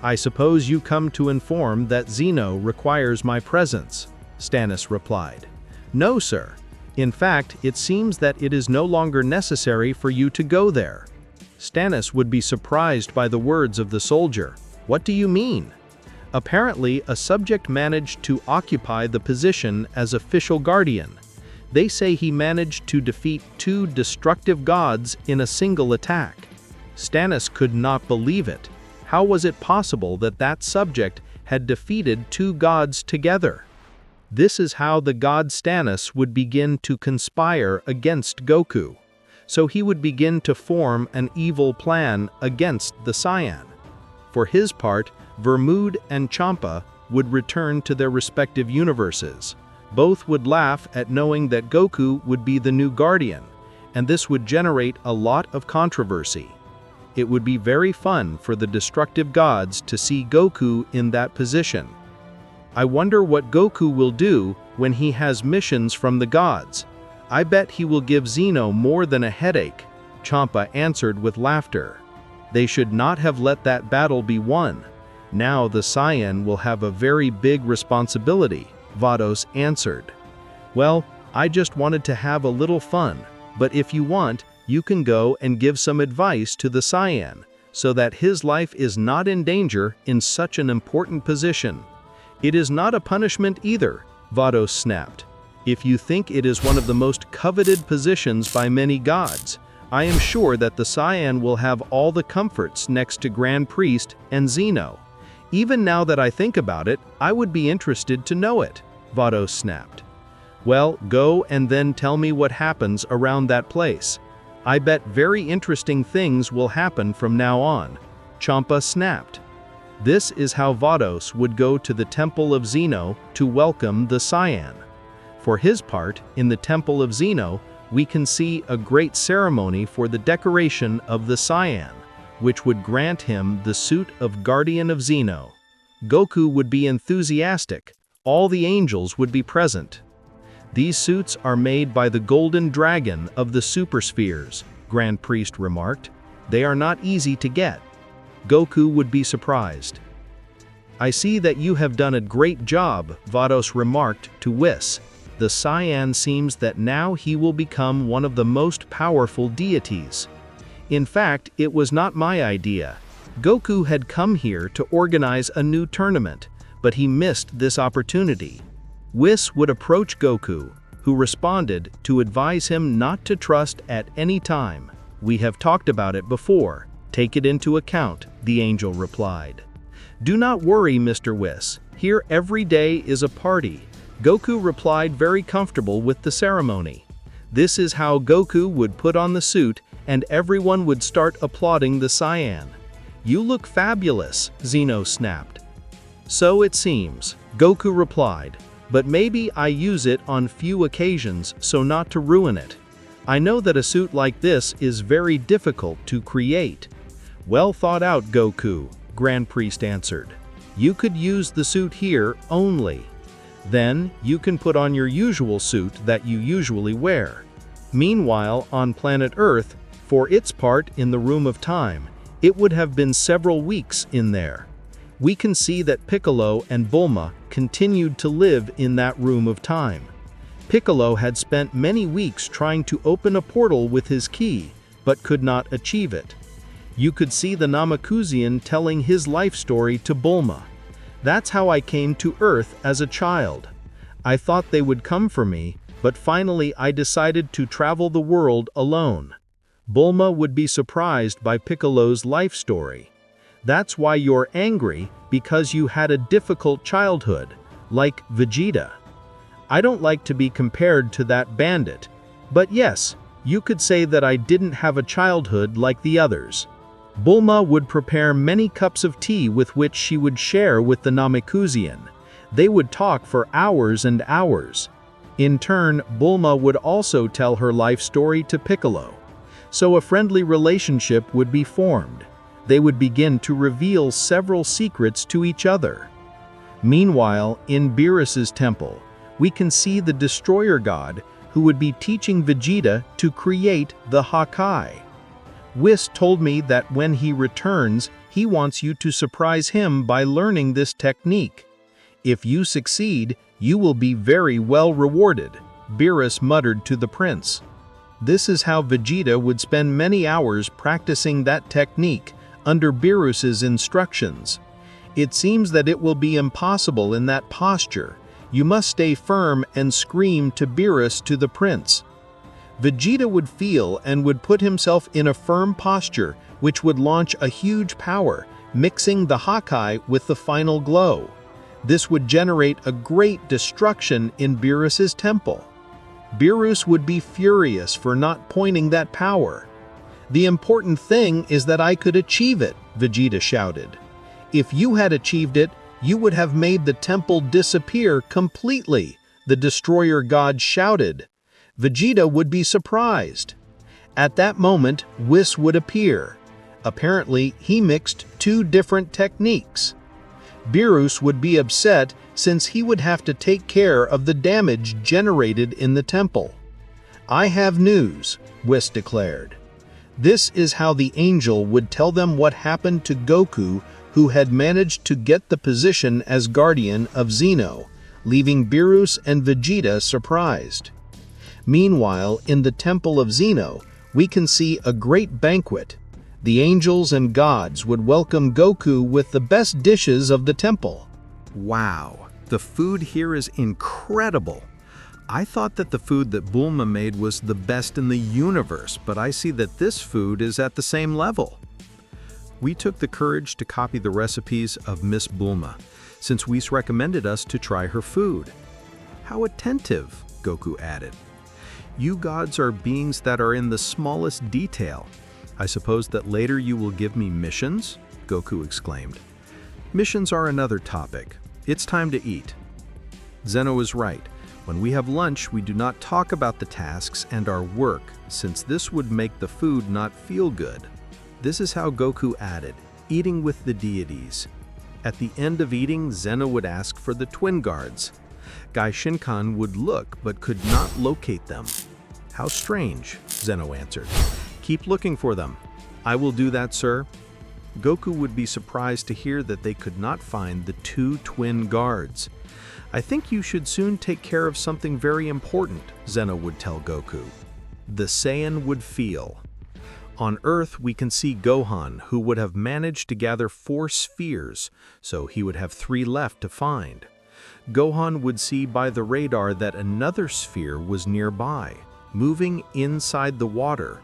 "I suppose you come to inform that Zeno requires my presence," Stannis replied. "No, sir. In fact, it seems that it is no longer necessary for you to go there." Stannis would be surprised by the words of the soldier. "What do you mean?" Apparently, a subject managed to occupy the position as official guardian. They say he managed to defeat 2 destructive gods in a single attack. Stannis could not believe it. How was it possible that that subject had defeated 2 gods together? This is how the god Stannis would begin to conspire against Goku. So he would begin to form an evil plan against the Saiyan. For his part, Vermood and Champa would return to their respective universes. Both would laugh at knowing that Goku would be the new guardian, and this would generate a lot of controversy. It would be very fun for the destructive gods to see Goku in that position. I wonder what Goku will do when he has missions from the gods. I bet he will give Zeno more than a headache, Champa answered with laughter. They should not have let that battle be won. Now the Saiyan will have a very big responsibility, Vados answered. Well, I just wanted to have a little fun, but if you want, you can go and give some advice to the Saiyan, so that his life is not in danger in such an important position. It is not a punishment either, Vados snapped. If you think it is one of the most coveted positions by many gods, I am sure that the Saiyan will have all the comforts next to Grand Priest and Zeno. Even now that I think about it, I would be interested to know it, Vados snapped. Well, go and then tell me what happens around that place. I bet very interesting things will happen from now on, Champa snapped. This is how Vados would go to the Temple of Zeno to welcome the Saiyan. For his part, in the Temple of Zeno, we can see a great ceremony for the decoration of the Saiyan, which would grant him the suit of Guardian of Zeno. Goku would be enthusiastic. All the angels would be present. These suits are made by the Golden Dragon of the Super Spheres, Grand Priest remarked. They are not easy to get. Goku would be surprised. I see that you have done a great job, Vados remarked to Whis. the Saiyan seems that now he will become one of the most powerful deities. In fact, it was not my idea. Goku had come here to organize a new tournament, but he missed this opportunity. Whis would approach Goku, who responded to advise him not to trust at any time. "We have talked about it before. Take it into account," the angel replied. "Do not worry, Mr. Whis. Here every day is a party." Goku replied, very comfortable with the ceremony. This is how Goku would put on the suit, and everyone would start applauding the Saiyan. "You look fabulous," Zeno snapped. "So it seems," Goku replied, "but maybe I use it on few occasions so not to ruin it. I know that a suit like this is very difficult to create." "Well thought out, Goku," Grand Priest answered. "You could use the suit here only. Then, you can put on your usual suit that you usually wear." Meanwhile, on planet Earth, for its part in the Room of Time, it would have been several weeks in there. We can see that Piccolo and Bulma continued to live in that Room of Time. Piccolo had spent many weeks trying to open a portal with his key, but could not achieve it. You could see the Namekusean telling his life story to Bulma. "That's how I came to Earth as a child. I thought they would come for me, but finally I decided to travel the world alone." Bulma would be surprised by Piccolo's life story. "That's why you're angry, because you had a difficult childhood, like Vegeta." "I don't like to be compared to that bandit, but yes, you could say that I didn't have a childhood like the others." Bulma would prepare many cups of tea with which she would share with the Namekusean. They would talk for hours and hours. In turn, Bulma would also tell her life story to Piccolo. So a friendly relationship would be formed. They would begin to reveal several secrets to each other. Meanwhile, in Beerus's temple, we can see the Destroyer God who would be teaching Vegeta to create the Hakai. Whis told me that when he returns, he wants you to surprise him by learning this technique. "If you succeed, you will be very well rewarded," Beerus muttered to the prince. This is how Vegeta would spend many hours practicing that technique under Beerus's instructions. "It seems that it will be impossible in that posture. You must stay firm and scream to Beerus to the prince." Vegeta would feel and would put himself in a firm posture, which would launch a huge power, mixing the Hakai with the final glow. This would generate a great destruction in Beerus's temple. Beerus would be furious for not pointing that power. "The important thing is that I could achieve it," Vegeta shouted. "If you had achieved it, you would have made the temple disappear completely," the Destroyer God shouted. Vegeta would be surprised. At that moment, Whis would appear. Apparently, he mixed two different techniques. Beerus would be upset since he would have to take care of the damage generated in the temple. "I have news," Whis declared. This is how the angel would tell them what happened to Goku, who had managed to get the position as guardian of Zeno, leaving Beerus and Vegeta surprised. Meanwhile, in the temple of Zeno, we can see a great banquet. The angels and gods would welcome Goku with the best dishes of the temple. Wow, the food here is incredible. I thought that the food that Bulma made was the best in the universe, but I see that this food is at the same level. We took the courage to copy the recipes of Miss Bulma, since Whis recommended us to try her food. How attentive, Goku added. You gods are beings that are in the smallest detail. I suppose that later you will give me missions? Goku exclaimed. Missions are another topic. It's time to eat. Zeno is right. When we have lunch, we do not talk about the tasks and our work, since this would make the food not feel good. This is how Goku added, eating with the deities. At the end of eating, Zeno would ask for the twin guards. Gai Shinkan would look but could not locate them. How strange, Zeno answered. Keep looking for them. I will do that, sir. Goku would be surprised to hear that they could not find the two twin guards. I think you should soon take care of something very important, Zeno would tell Goku. The Saiyan would feel. On Earth, we can see Gohan, who would have managed to gather 4 spheres, so he would have 3 left to find. Gohan would see by the radar that another sphere was nearby, moving inside the water.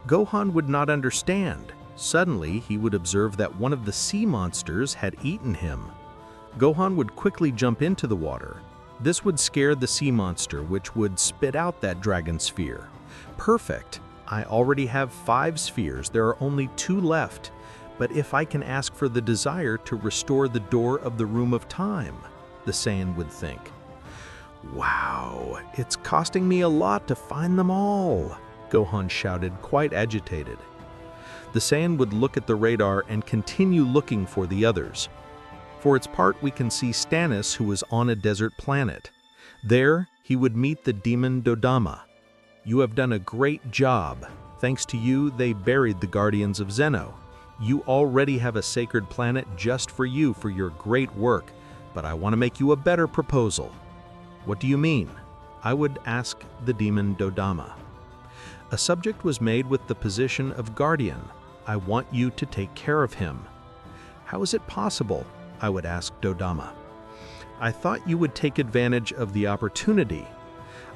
Gohan would not understand. Suddenly, he would observe that one of the sea monsters had eaten him. Gohan would quickly jump into the water. This would scare the sea monster, which would spit out that dragon sphere. Perfect! I already have 5 spheres, there are only 2 left. But if I can ask for the desire to restore the door of the room of time, the Saiyan would think. Wow, it's costing me a lot to find them all, Gohan shouted, quite agitated. The Saiyan would look at the radar and continue looking for the others. For its part, we can see Stannis, who was on a desert planet. There, he would meet the demon Dodama. You have done a great job. Thanks to you, they buried the Guardians of Zeno. You already have a sacred planet just for you for your great work, but I want to make you a better proposal. What do you mean? I would ask the demon Dodama. A subject was made with the position of guardian. I want you to take care of him. How is it possible? I would ask Dodama. I thought you would take advantage of the opportunity.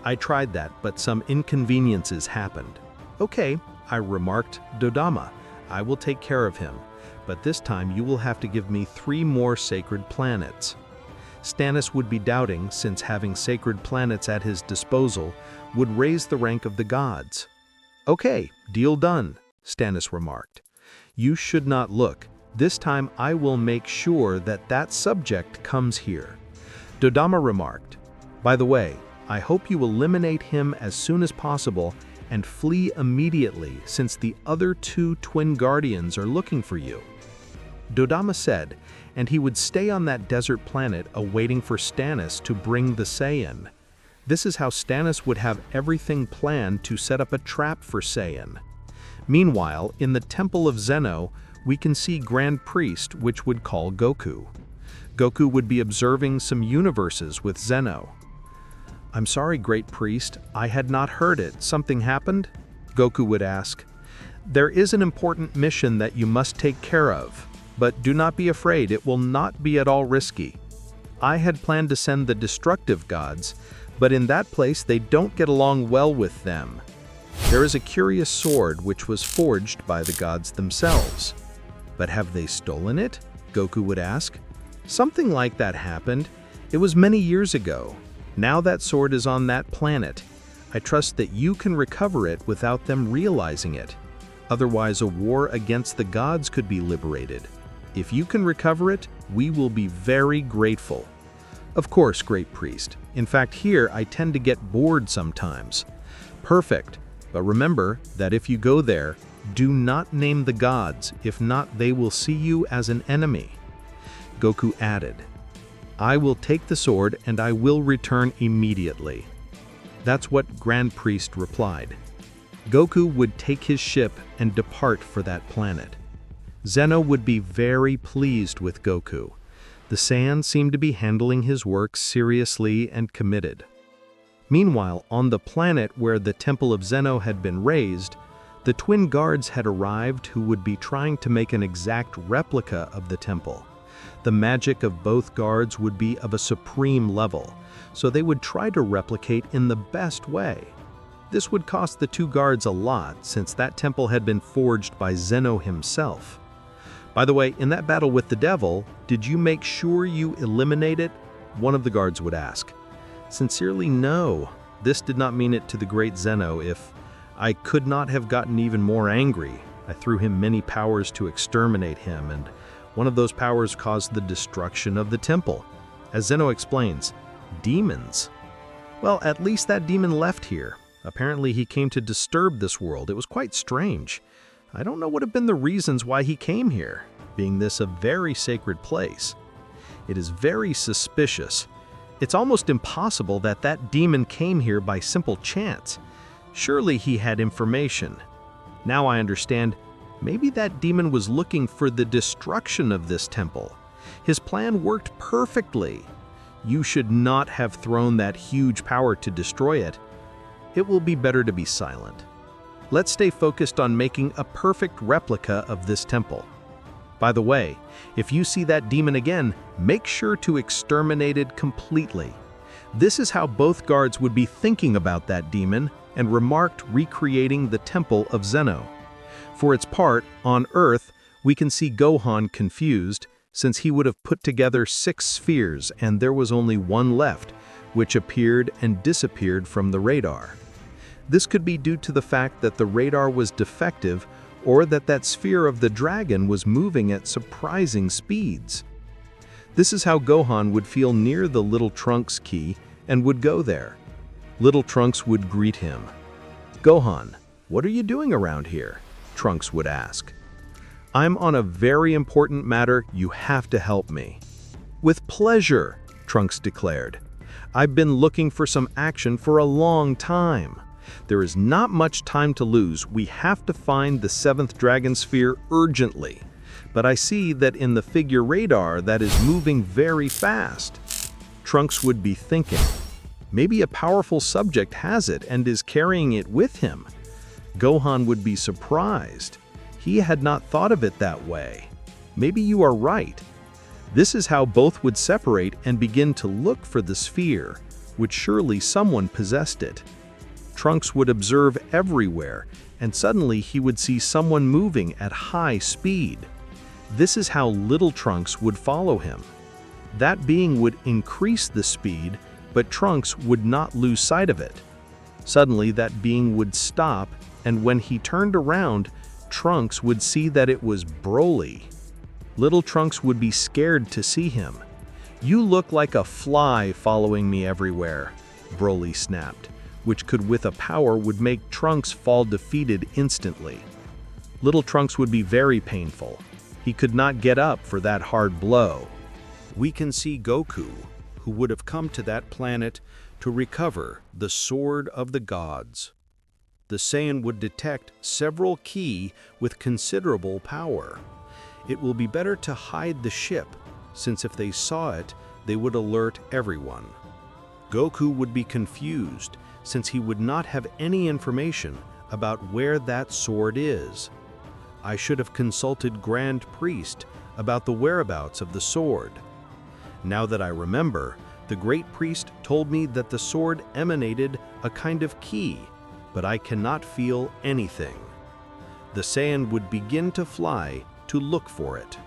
I tried that, but some inconveniences happened. Okay, I remarked, Dodama, I will take care of him, but this time you will have to give me 3 more sacred planets. Stannis would be doubting, since having sacred planets at his disposal would raise the rank of the gods. Okay, deal done, Stannis remarked. You should not look. This time I will make sure that that subject comes here. Dodama remarked, by the way, I hope you eliminate him as soon as possible and flee immediately, since the other 2 twin guardians are looking for you. Dodama said, and he would stay on that desert planet awaiting for Stannis to bring the Saiyan. This is how Stannis would have everything planned to set up a trap for Saiyan. Meanwhile, in the Temple of Zeno, we can see Grand Priest, which would call Goku. Goku would be observing some universes with Zeno. I'm sorry, Great Priest, I had not heard it. Something happened? Goku would ask. There is an important mission that you must take care of, but do not be afraid, it will not be at all risky. I had planned to send the destructive gods, but in that place they don't get along well with them. There is a curious sword which was forged by the gods themselves. But have they stolen it? Goku would ask. Something like that happened. It was many years ago. Now that sword is on that planet. I trust that you can recover it without them realizing it. Otherwise, a war against the gods could be liberated. If you can recover it, we will be very grateful. Of course, Great Priest. In fact, here I tend to get bored sometimes. Perfect. But remember that if you go there, do not name the gods. If not, they will see you as an enemy. Goku added, I will take the sword and I will return immediately. That's what Grand Priest replied. Goku would take his ship and depart for that planet. Zeno would be very pleased with Goku. The Saiyans seemed to be handling his work seriously and committed. Meanwhile, on the planet where the Temple of Zeno had been raised, the twin guards had arrived who would be trying to make an exact replica of the temple. The magic of both guards would be of a supreme level, so they would try to replicate in the best way. This would cost the 2 guards a lot, since that temple had been forged by Zeno himself. By the way, in that battle with the devil, did you make sure you eliminate it? One of the guards would ask. Sincerely, no. This did not mean it to the great Zeno. If I could not have gotten even more angry, I threw him many powers to exterminate him, and one of those powers caused the destruction of the temple. As Zeno explains, demons. Well, at least that demon left here. Apparently he came to disturb this world. It was quite strange. I don't know what have been the reasons why he came here, being this a very sacred place. It is very suspicious. It's almost impossible that that demon came here by simple chance. Surely he had information. Now I understand, maybe that demon was looking for the destruction of this temple. His plan worked perfectly. You should not have thrown that huge power to destroy it. It will be better to be silent. Let's stay focused on making a perfect replica of this temple. By the way, if you see that demon again, make sure to exterminate it completely. This is how both guards would be thinking about that demon and remarked recreating the Temple of Zeno. For its part, on Earth, we can see Gohan confused, since he would have put together 6 spheres and there was only one left, which appeared and disappeared from the radar. This could be due to the fact that the radar was defective or that sphere of the dragon was moving at surprising speeds. This is how Gohan would feel near the Little Trunks key and would go there. Little Trunks would greet him. "Gohan, what are you doing around here?" Trunks would ask. "I'm on a very important matter, you have to help me." "With pleasure," Trunks declared. "I've been looking for some action for a long time. There is not much time to lose, we have to find the 7th Dragon Sphere urgently. But I see that in the figure radar that is moving very fast." Trunks would be thinking, maybe a powerful subject has it and is carrying it with him. Gohan would be surprised. He had not thought of it that way. Maybe you are right. This is how both would separate and begin to look for the sphere, which surely someone possessed it. Trunks would observe everywhere, and suddenly he would see someone moving at high speed. This is how Little Trunks would follow him. That being would increase the speed, but Trunks would not lose sight of it. Suddenly that being would stop, and when he turned around, Trunks would see that it was Broly. Little Trunks would be scared to see him. "You look like a fly following me everywhere," Broly snapped, which could with a power would make Trunks fall defeated instantly. Little Trunks would be very painful. He could not get up for that hard blow. We can see Goku, who would have come to that planet to recover the Sword of the Gods. The Saiyan would detect several ki with considerable power. It will be better to hide the ship, since if they saw it, they would alert everyone. Goku would be confused, since he would not have any information about where that sword is. I should have consulted Grand Priest about the whereabouts of the sword. Now that I remember, the Great Priest told me that the sword emanated a kind of ki, but I cannot feel anything. The Saiyan would begin to fly to look for it.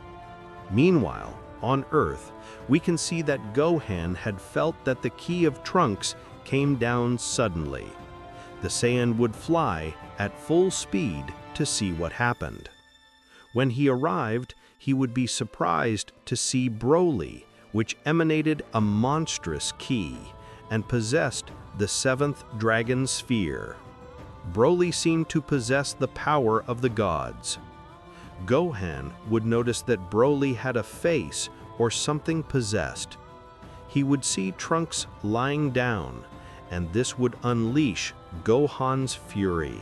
Meanwhile, on Earth, we can see that Gohan had felt that the ki of Trunks came down suddenly. The Saiyan would fly at full speed to see what happened. When he arrived, he would be surprised to see Broly, which emanated a monstrous ki and possessed the 7th Dragon Sphere. Broly seemed to possess the power of the gods. Gohan would notice that Broly had a face or something possessed. He would see Trunks lying down, and this would unleash Gohan's fury.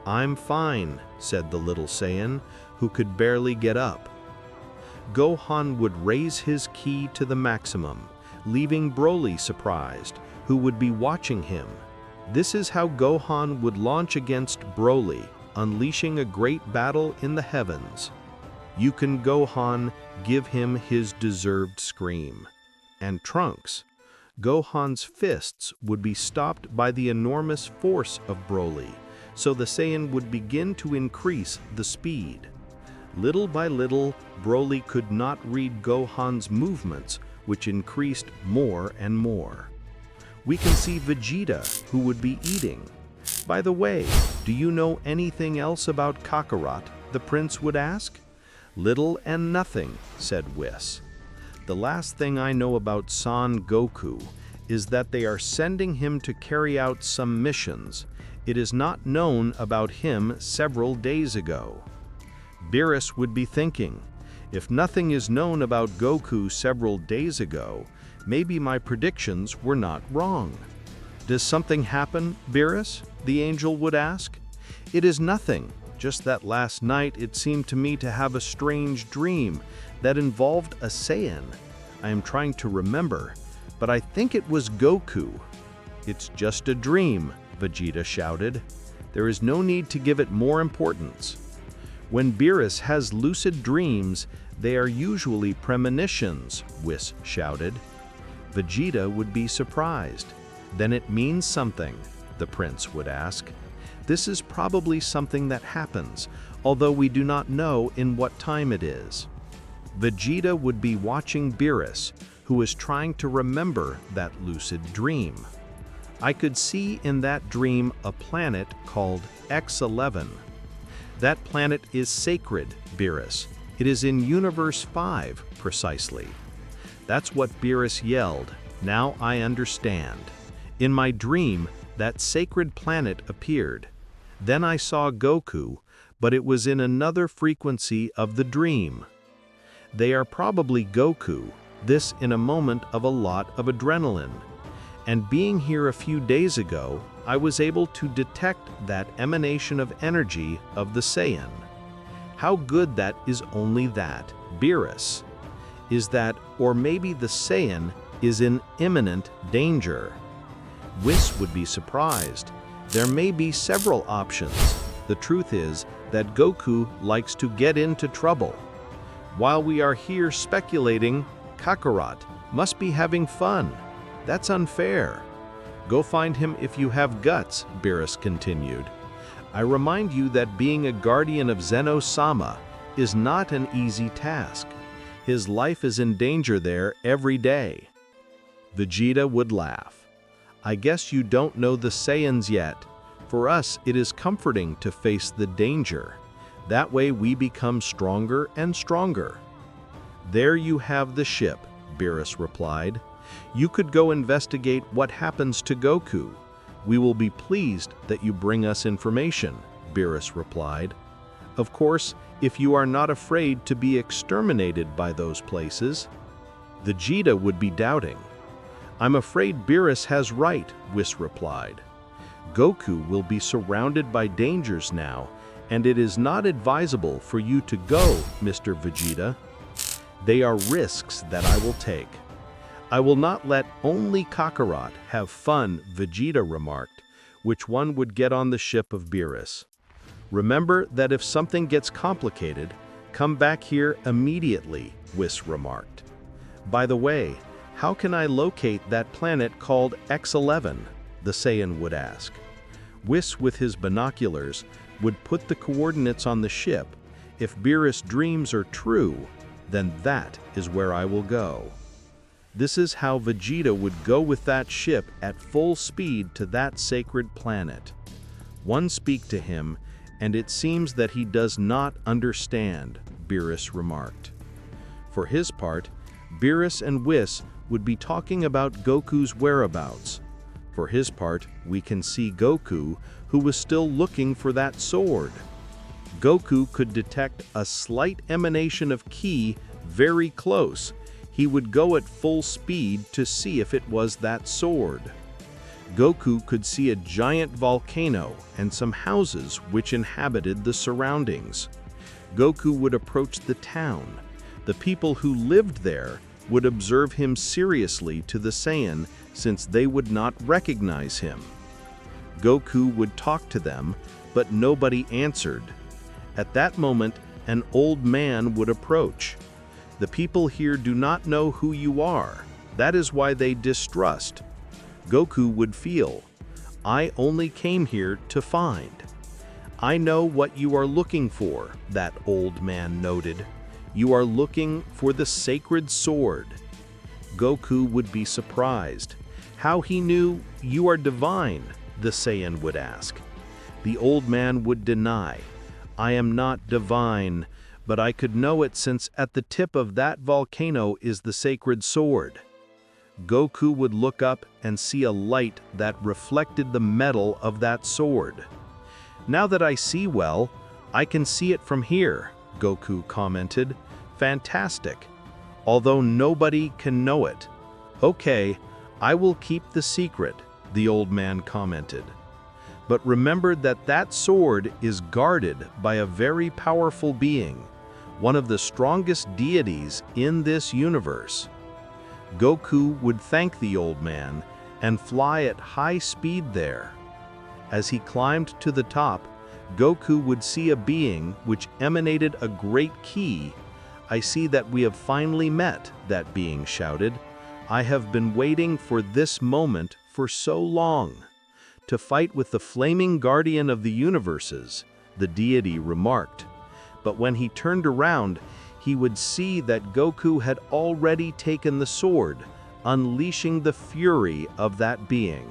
"I'm fine," said the little Saiyan, who could barely get up. Gohan would raise his ki to the maximum, leaving Broly surprised, who would be watching him. This is how Gohan would launch against Broly, unleashing a great battle in the heavens. You can Gohan give him his deserved scream. And Trunks, Gohan's fists would be stopped by the enormous force of Broly, so the Saiyan would begin to increase the speed. Little by little, Broly could not read Gohan's movements, which increased more and more. We can see Vegeta, who would be eating. "By the way, do you know anything else about Kakarot?" the prince would ask. "Little and nothing," said Whis. "The last thing I know about Son Goku is that they are sending him to carry out some missions. It is not known about him several days ago." Beerus would be thinking, if nothing is known about Goku several days ago, maybe my predictions were not wrong. "Does something happen, Beerus?" the angel would ask. "It is nothing, just that last night it seemed to me to have a strange dream that involved a Saiyan. I am trying to remember. But I think it was Goku. It's just a dream, Vegeta shouted. There is no need to give it more importance. When Beerus has lucid dreams, they are usually premonitions, Whis shouted. Vegeta would be surprised. Then it means something, the prince would ask. This is probably something that happens, although we do not know in what time it is. Vegeta would be watching Beerus, who was trying to remember that lucid dream. I could see in that dream a planet called X11. That planet is sacred, Beerus. It is in Universe 5, precisely. That's what Beerus yelled. Now I understand. In my dream, that sacred planet appeared. Then I saw Goku, but it was in another frequency of the dream. They are probably Goku, this in a moment of a lot of adrenaline. And being here a few days ago, I was able to detect that emanation of energy of the Saiyan. How good that is only that, Beerus. Is that, or maybe the Saiyan is in imminent danger. Whis would be surprised. There may be several options. The truth is that Goku likes to get into trouble. While we are here speculating, Kakarot must be having fun. That's unfair. Go find him if you have guts, Beerus continued. I remind you that being a guardian of ZenoSama is not an easy task. His life is in danger there every day. Vegeta would laugh. I guess you don't know the Saiyans yet. For us, it is comforting to face the danger. That way we become stronger and stronger. There you have the ship, Beerus replied. You could go investigate what happens to Goku. We will be pleased that you bring us information, Beerus replied. Of course, if you are not afraid to be exterminated by those places. Vegeta would be doubting. I'm afraid Beerus has right, Whis replied. Goku will be surrounded by dangers now, and it is not advisable for you to go, Mr. Vegeta. They are risks that I will take. I will not let only Kakarot have fun, Vegeta remarked, which one would get on the ship of Beerus. Remember that if something gets complicated, come back here immediately, Whis remarked. By the way, how can I locate that planet called X11? The Saiyan would ask. Whis, with his binoculars, would put the coordinates on the ship. If Beerus' dreams are true, then that is where I will go. This is how Vegeta would go with that ship at full speed to that sacred planet. One speak to him, and it seems that he does not understand, Beerus remarked. For his part, Beerus and Whis would be talking about Goku's whereabouts. For his part, we can see Goku, who was still looking for that sword. Goku could detect a slight emanation of ki very close. He would go at full speed to see if it was that sword. Goku could see a giant volcano and some houses which inhabited the surroundings. Goku would approach the town. The people who lived there would observe him seriously to the Saiyan since they would not recognize him. Goku would talk to them, but nobody answered. At that moment, an old man would approach. The people here do not know who you are. That is why they distrust. Goku would feel, I only came here to find. I know what you are looking for, that old man noted. You are looking for the sacred sword. Goku would be surprised. How he knew you are divine, the Saiyan would ask. The old man would deny. I am not divine, but I could know it since at the tip of that volcano is the sacred sword. Goku would look up and see a light that reflected the metal of that sword. Now that I see well, I can see it from here, Goku commented. Fantastic. Although nobody can know it. Okay, I will keep the secret, the old man commented. But remember that that sword is guarded by a very powerful being, one of the strongest deities in this universe. Goku would thank the old man and fly at high speed there. As he climbed to the top, Goku would see a being which emanated a great ki. "I see that we have finally met," that being shouted. "I have been waiting for this moment for so long." "To fight with the flaming guardian of the universes," the deity remarked. But when he turned around, he would see that Goku had already taken the sword, unleashing the fury of that being.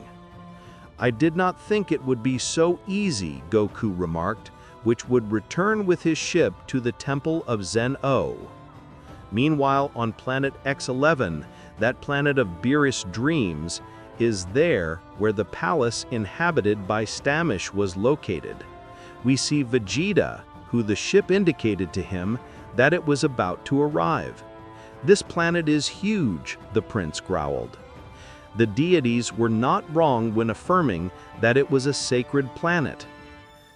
"I did not think it would be so easy," Goku remarked, which would return with his ship to the temple of Zeno. Meanwhile, on planet X11, that planet of Beerus dreams, is there where the palace inhabited by Stamish was located. We see Vegeta, who the ship indicated to him that it was about to arrive. "This planet is huge," the prince growled. The deities were not wrong when affirming that it was a sacred planet.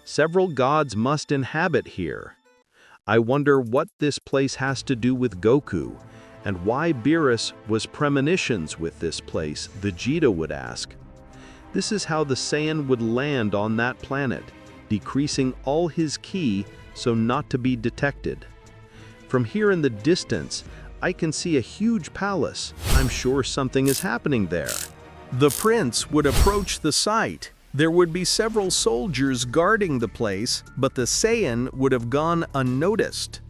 Several gods must inhabit here. "I wonder what this place has to do with Goku, and why Beerus was premonitions with this place," Vegeta would ask. This is how the Saiyan would land on that planet, decreasing all his ki so not to be detected. "From here in the distance, I can see a huge palace. I'm sure something is happening there." The prince would approach the site. There would be several soldiers guarding the place, but the Saiyan would have gone unnoticed.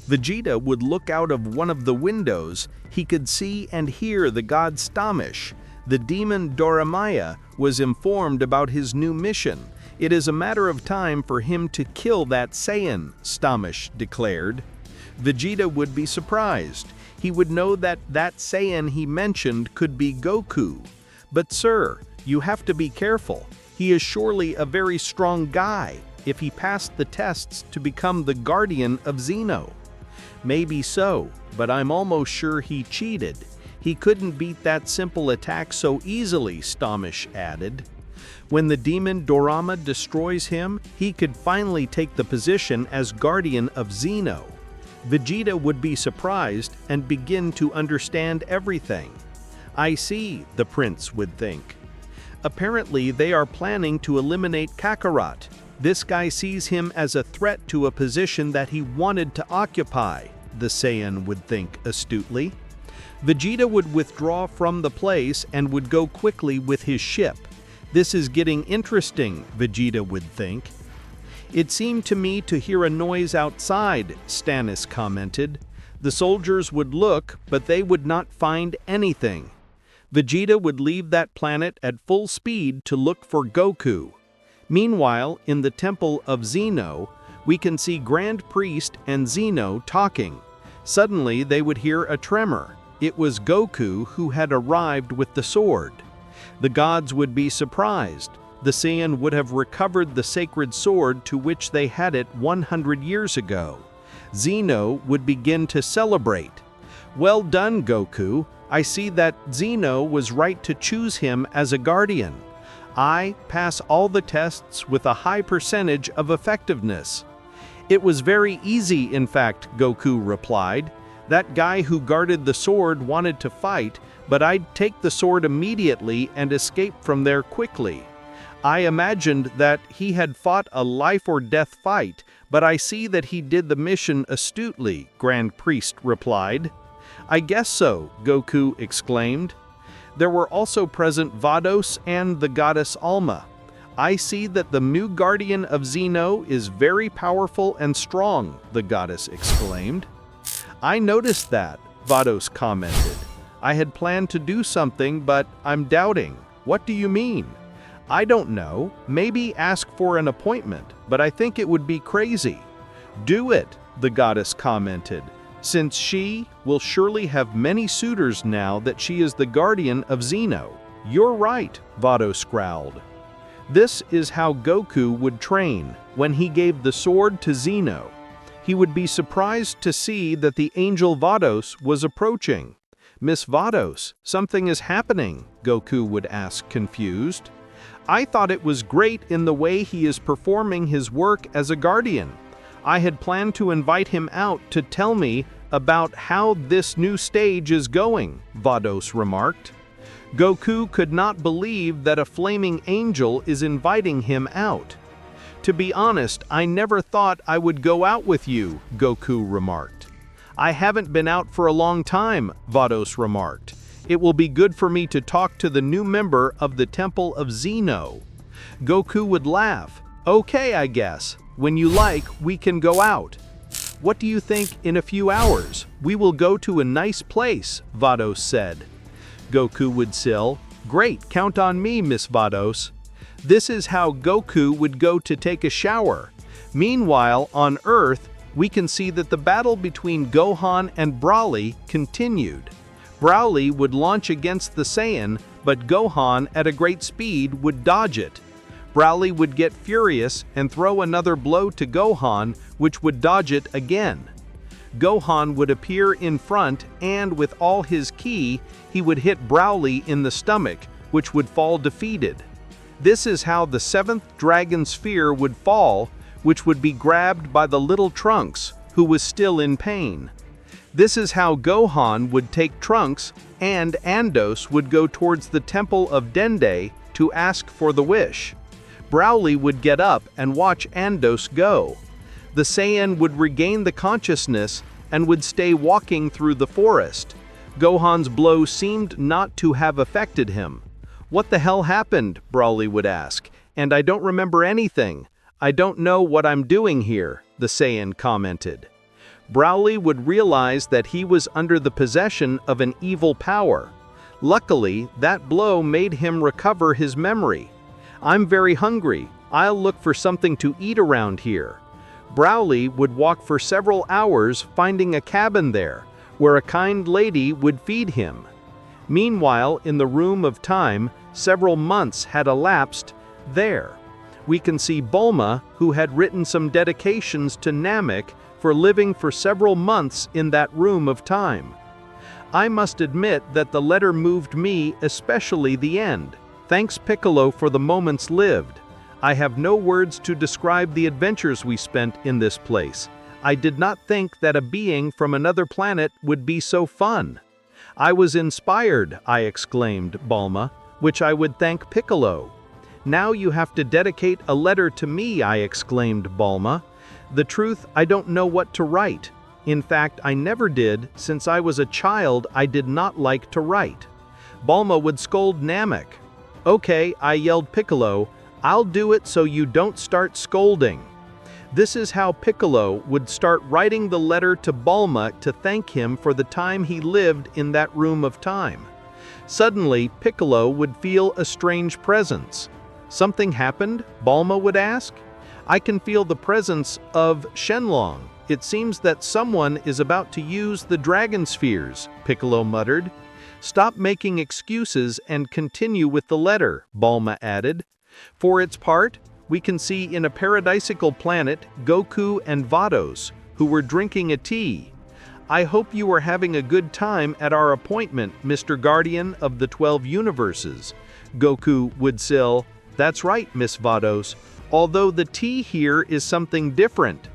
Vegeta would look out of one of the windows. He could see and hear the god Stamish. The demon Doramaya was informed about his new mission. "It is a matter of time for him to kill that Saiyan," Stamish declared. Vegeta would be surprised. He would know that that Saiyan he mentioned could be Goku. "But sir, you have to be careful. He is surely a very strong guy if he passed the tests to become the guardian of Zeno." "Maybe so, but I'm almost sure he cheated. He couldn't beat that simple attack so easily," Stamish added. "When the demon Dorama destroys him, he could finally take the position as guardian of Zeno." Vegeta would be surprised and begin to understand everything. "I see," the prince would think. "Apparently they are planning to eliminate Kakarot. This guy sees him as a threat to a position that he wanted to occupy," the Saiyan would think astutely. Vegeta would withdraw from the place and would go quickly with his ship. "This is getting interesting," Vegeta would think. "It seemed to me to hear a noise outside," Stannis commented. The soldiers would look, but they would not find anything. Vegeta would leave that planet at full speed to look for Goku. Meanwhile, in the temple of Zeno, we can see Grand Priest and Zeno talking. Suddenly, they would hear a tremor. It was Goku who had arrived with the sword. The gods would be surprised. The Saiyan would have recovered the sacred sword to which they had it 100 years ago. Zeno would begin to celebrate. "Well done, Goku. I see that Zeno was right to choose him as a guardian. I pass all the tests with a high percentage of effectiveness." "It was very easy, in fact," Goku replied. "That guy who guarded the sword wanted to fight, but I'd take the sword immediately and escape from there quickly. I imagined that he had fought a life-or-death fight, but I see that he did the mission astutely," Grand Priest replied. "I guess so," Goku exclaimed. There were also present Vados and the goddess Alma. "I see that the new guardian of Zeno is very powerful and strong," the goddess exclaimed. "I noticed that," Vados commented. "I had planned to do something, but I'm doubting." "What do you mean?" "I don't know. Maybe ask for an appointment, but I think it would be crazy." "Do it," the goddess commented, "since she will surely have many suitors now that she is the guardian of Zeno." "You're right," Vados growled. This is how Goku would train. When he gave the sword to Zeno, he would be surprised to see that the angel Vados was approaching. "Miss Vados, something is happening," Goku would ask, confused. "I thought it was great in the way he is performing his work as a guardian. I had planned to invite him out to tell me about how this new stage is going," Vados remarked. Goku could not believe that a flaming angel is inviting him out. "To be honest, I never thought I would go out with you," Goku remarked. "I haven't been out for a long time," Vados remarked. "It will be good for me to talk to the new member of the Temple of Zeno." Goku would laugh. "Okay, I guess. When you like, we can go out." "What do you think in a few hours? We will go to a nice place," Vados said. Goku would sill. "Great, count on me, Miss Vados." This is how Goku would go to take a shower. Meanwhile, on Earth, we can see that the battle between Gohan and Broly continued. Broly would launch against the Saiyan, but Gohan at a great speed would dodge it. Broly would get furious and throw another blow to Gohan, which would dodge it again. Gohan would appear in front and with all his ki, he would hit Broly in the stomach, which would fall defeated. This is how the 7th Dragon Sphere would fall, which would be grabbed by the little Trunks, who was still in pain. This is how Gohan would take Trunks, and Andos would go towards the Temple of Dende to ask for the wish. Broly would get up and watch Andos go. The Saiyan would regain the consciousness and would stay walking through the forest. Gohan's blow seemed not to have affected him. "What the hell happened?" Broly would ask. "And I don't remember anything. I don't know what I'm doing here," the Saiyan commented. Broly would realize that he was under the possession of an evil power. Luckily, that blow made him recover his memory. "I'm very hungry. I'll look for something to eat around here." Broly would walk for several hours finding a cabin there, where a kind lady would feed him. Meanwhile, in the Room of Time, several months had elapsed there. We can see Bulma, who had written some dedications to Namek for living for several months in that Room of Time. I must admit that the letter moved me, especially the end. Thanks Piccolo for the moments lived. I have no words to describe the adventures we spent in this place. I did not think that a being from another planet would be so fun. "I was inspired," I exclaimed, Bulma, "which I would thank Piccolo." "Now you have to dedicate a letter to me," I exclaimed, Bulma. "The truth, I don't know what to write. In fact, I never did. Since I was a child, I did not like to write." Bulma would scold Namek. "Okay," I yelled Piccolo, "I'll do it so you don't start scolding." This is how Piccolo would start writing the letter to Bulma to thank him for the time he lived in that Room of Time. Suddenly, Piccolo would feel a strange presence. "Something happened?" Bulma would ask. "I can feel the presence of Shenlong. It seems that someone is about to use the Dragon Spheres," Piccolo muttered. "Stop making excuses and continue with the letter," Bulma added. For its part, we can see in a paradisical planet Goku and Vados, who were drinking a tea. "I hope you are having a good time at our appointment, Mr. Guardian of the 12 Universes," Goku would sill. "That's right, Miss Vados, although the tea here is something different."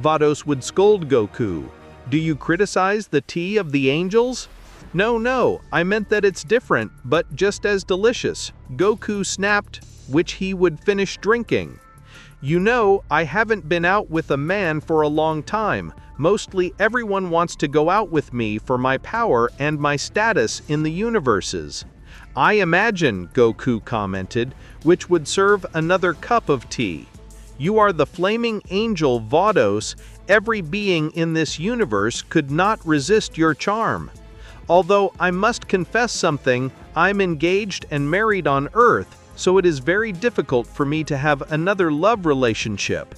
Vados would scold Goku. "Do you criticize the tea of the angels?" No, I meant that it's different, but just as delicious," Goku snapped, which he would finish drinking. "You know, I haven't been out with a man for a long time. Mostly everyone wants to go out with me for my power and my status in the universes." "I imagine," Goku commented, which would serve another cup of tea. "You are the flaming angel Vados. Every being in this universe could not resist your charm. Although I must confess something, I'm engaged and married on Earth, so it is very difficult for me to have another love relationship."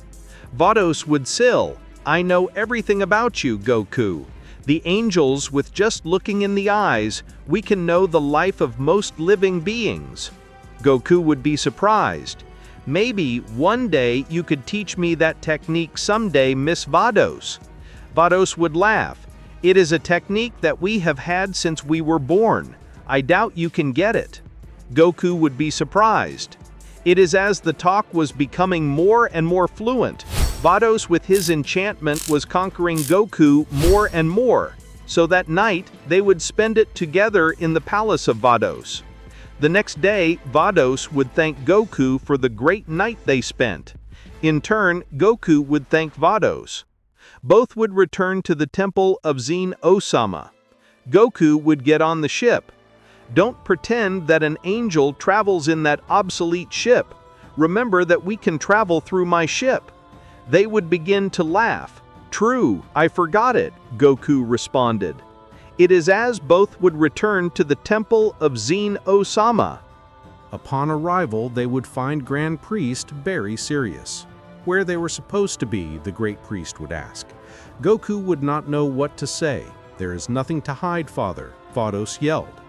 Vados would sill. "I know everything about you, Goku. The angels, with just looking in the eyes, we can know the life of most living beings." Goku would be surprised. "Maybe one day you could teach me that technique someday, Miss Vados." Vados would laugh. "It is a technique that we have had since we were born. I doubt you can get it." Goku would be surprised. It is as the talk was becoming more and more fluent. Vados with his enchantment was conquering Goku more and more, so that night they would spend it together in the palace of Vados. The next day, Vados would thank Goku for the great night they spent. In turn, Goku would thank Vados. Both would return to the temple of ZenoSama. Goku would get on the ship. Don't pretend that an angel travels in that obsolete ship. Remember that we can travel through my ship. They would begin to laugh. True, I forgot it, Goku responded. It is as both would return to the temple of ZenoSama. Upon arrival, they would find Grand Priest very serious. Where they were supposed to be, the Great Priest would ask. Goku would not know what to say. There is nothing to hide, Father, Vados yelled.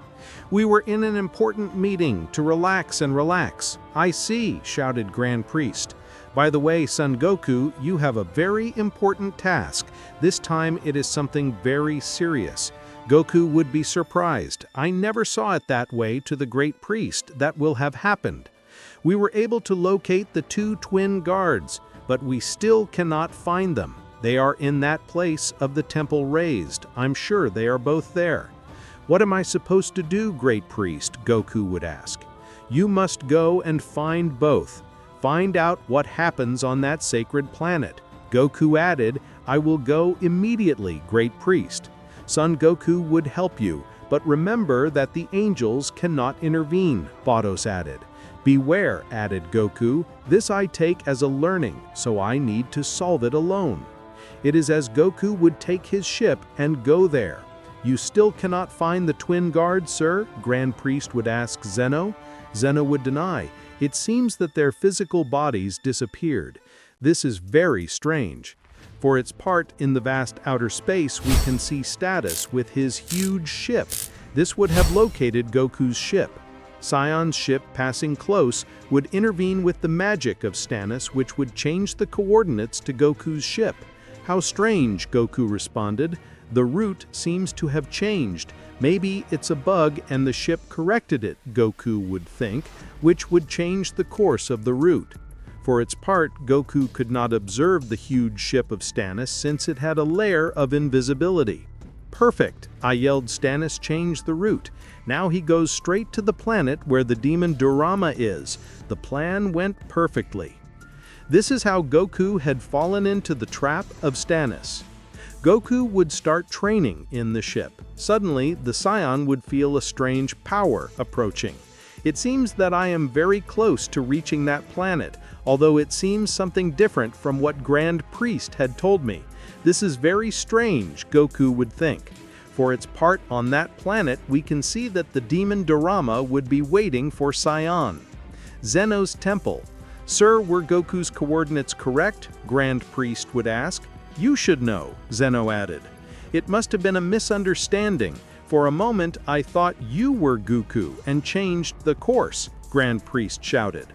We were in an important meeting to relax and relax. I see, shouted Grand Priest. By the way, Son Goku, you have a very important task. This time it is something very serious. Goku would be surprised. I never saw it that way to the Great Priest. That will have happened. We were able to locate the two twin guards, but we still cannot find them. They are in that place of the temple raised. I'm sure they are both there. What am I supposed to do, Great Priest? Goku would ask. You must go and find both. Find out what happens on that sacred planet. Goku added, I will go immediately, Great Priest. Son Goku would help you, but remember that the angels cannot intervene, Vados added. Beware, added Goku, this I take as a learning, so I need to solve it alone. It is as Goku would take his ship and go there. You still cannot find the twin guards, sir? Grand Priest would ask Zeno. Zeno would deny. It seems that their physical bodies disappeared. This is very strange. For its part in the vast outer space, we can see Status with his huge ship. This would have located Goku's ship. Saiyans' ship passing close would intervene with the magic of Stannis, which would change the coordinates to Goku's ship. How strange, Goku responded. The route seems to have changed. Maybe it's a bug and the ship corrected it, Goku would think, which would change the course of the route. For its part, Goku could not observe the huge ship of Stannis since it had a layer of invisibility. Perfect, I yelled. Stannis changed the route. Now he goes straight to the planet where the demon Dorama is. The plan went perfectly. This is how Goku had fallen into the trap of Stannis. Goku would start training in the ship. Suddenly, the Saiyan would feel a strange power approaching. It seems that I am very close to reaching that planet, although it seems something different from what Grand Priest had told me. This is very strange, Goku would think. For its part on that planet, we can see that the demon Dorama would be waiting for Saiyan. Zeno's temple. Sir, were Goku's coordinates correct? Grand Priest would ask. You should know, Zeno added. It must have been a misunderstanding. For a moment, I thought you were Goku and changed the course, Grand Priest shouted.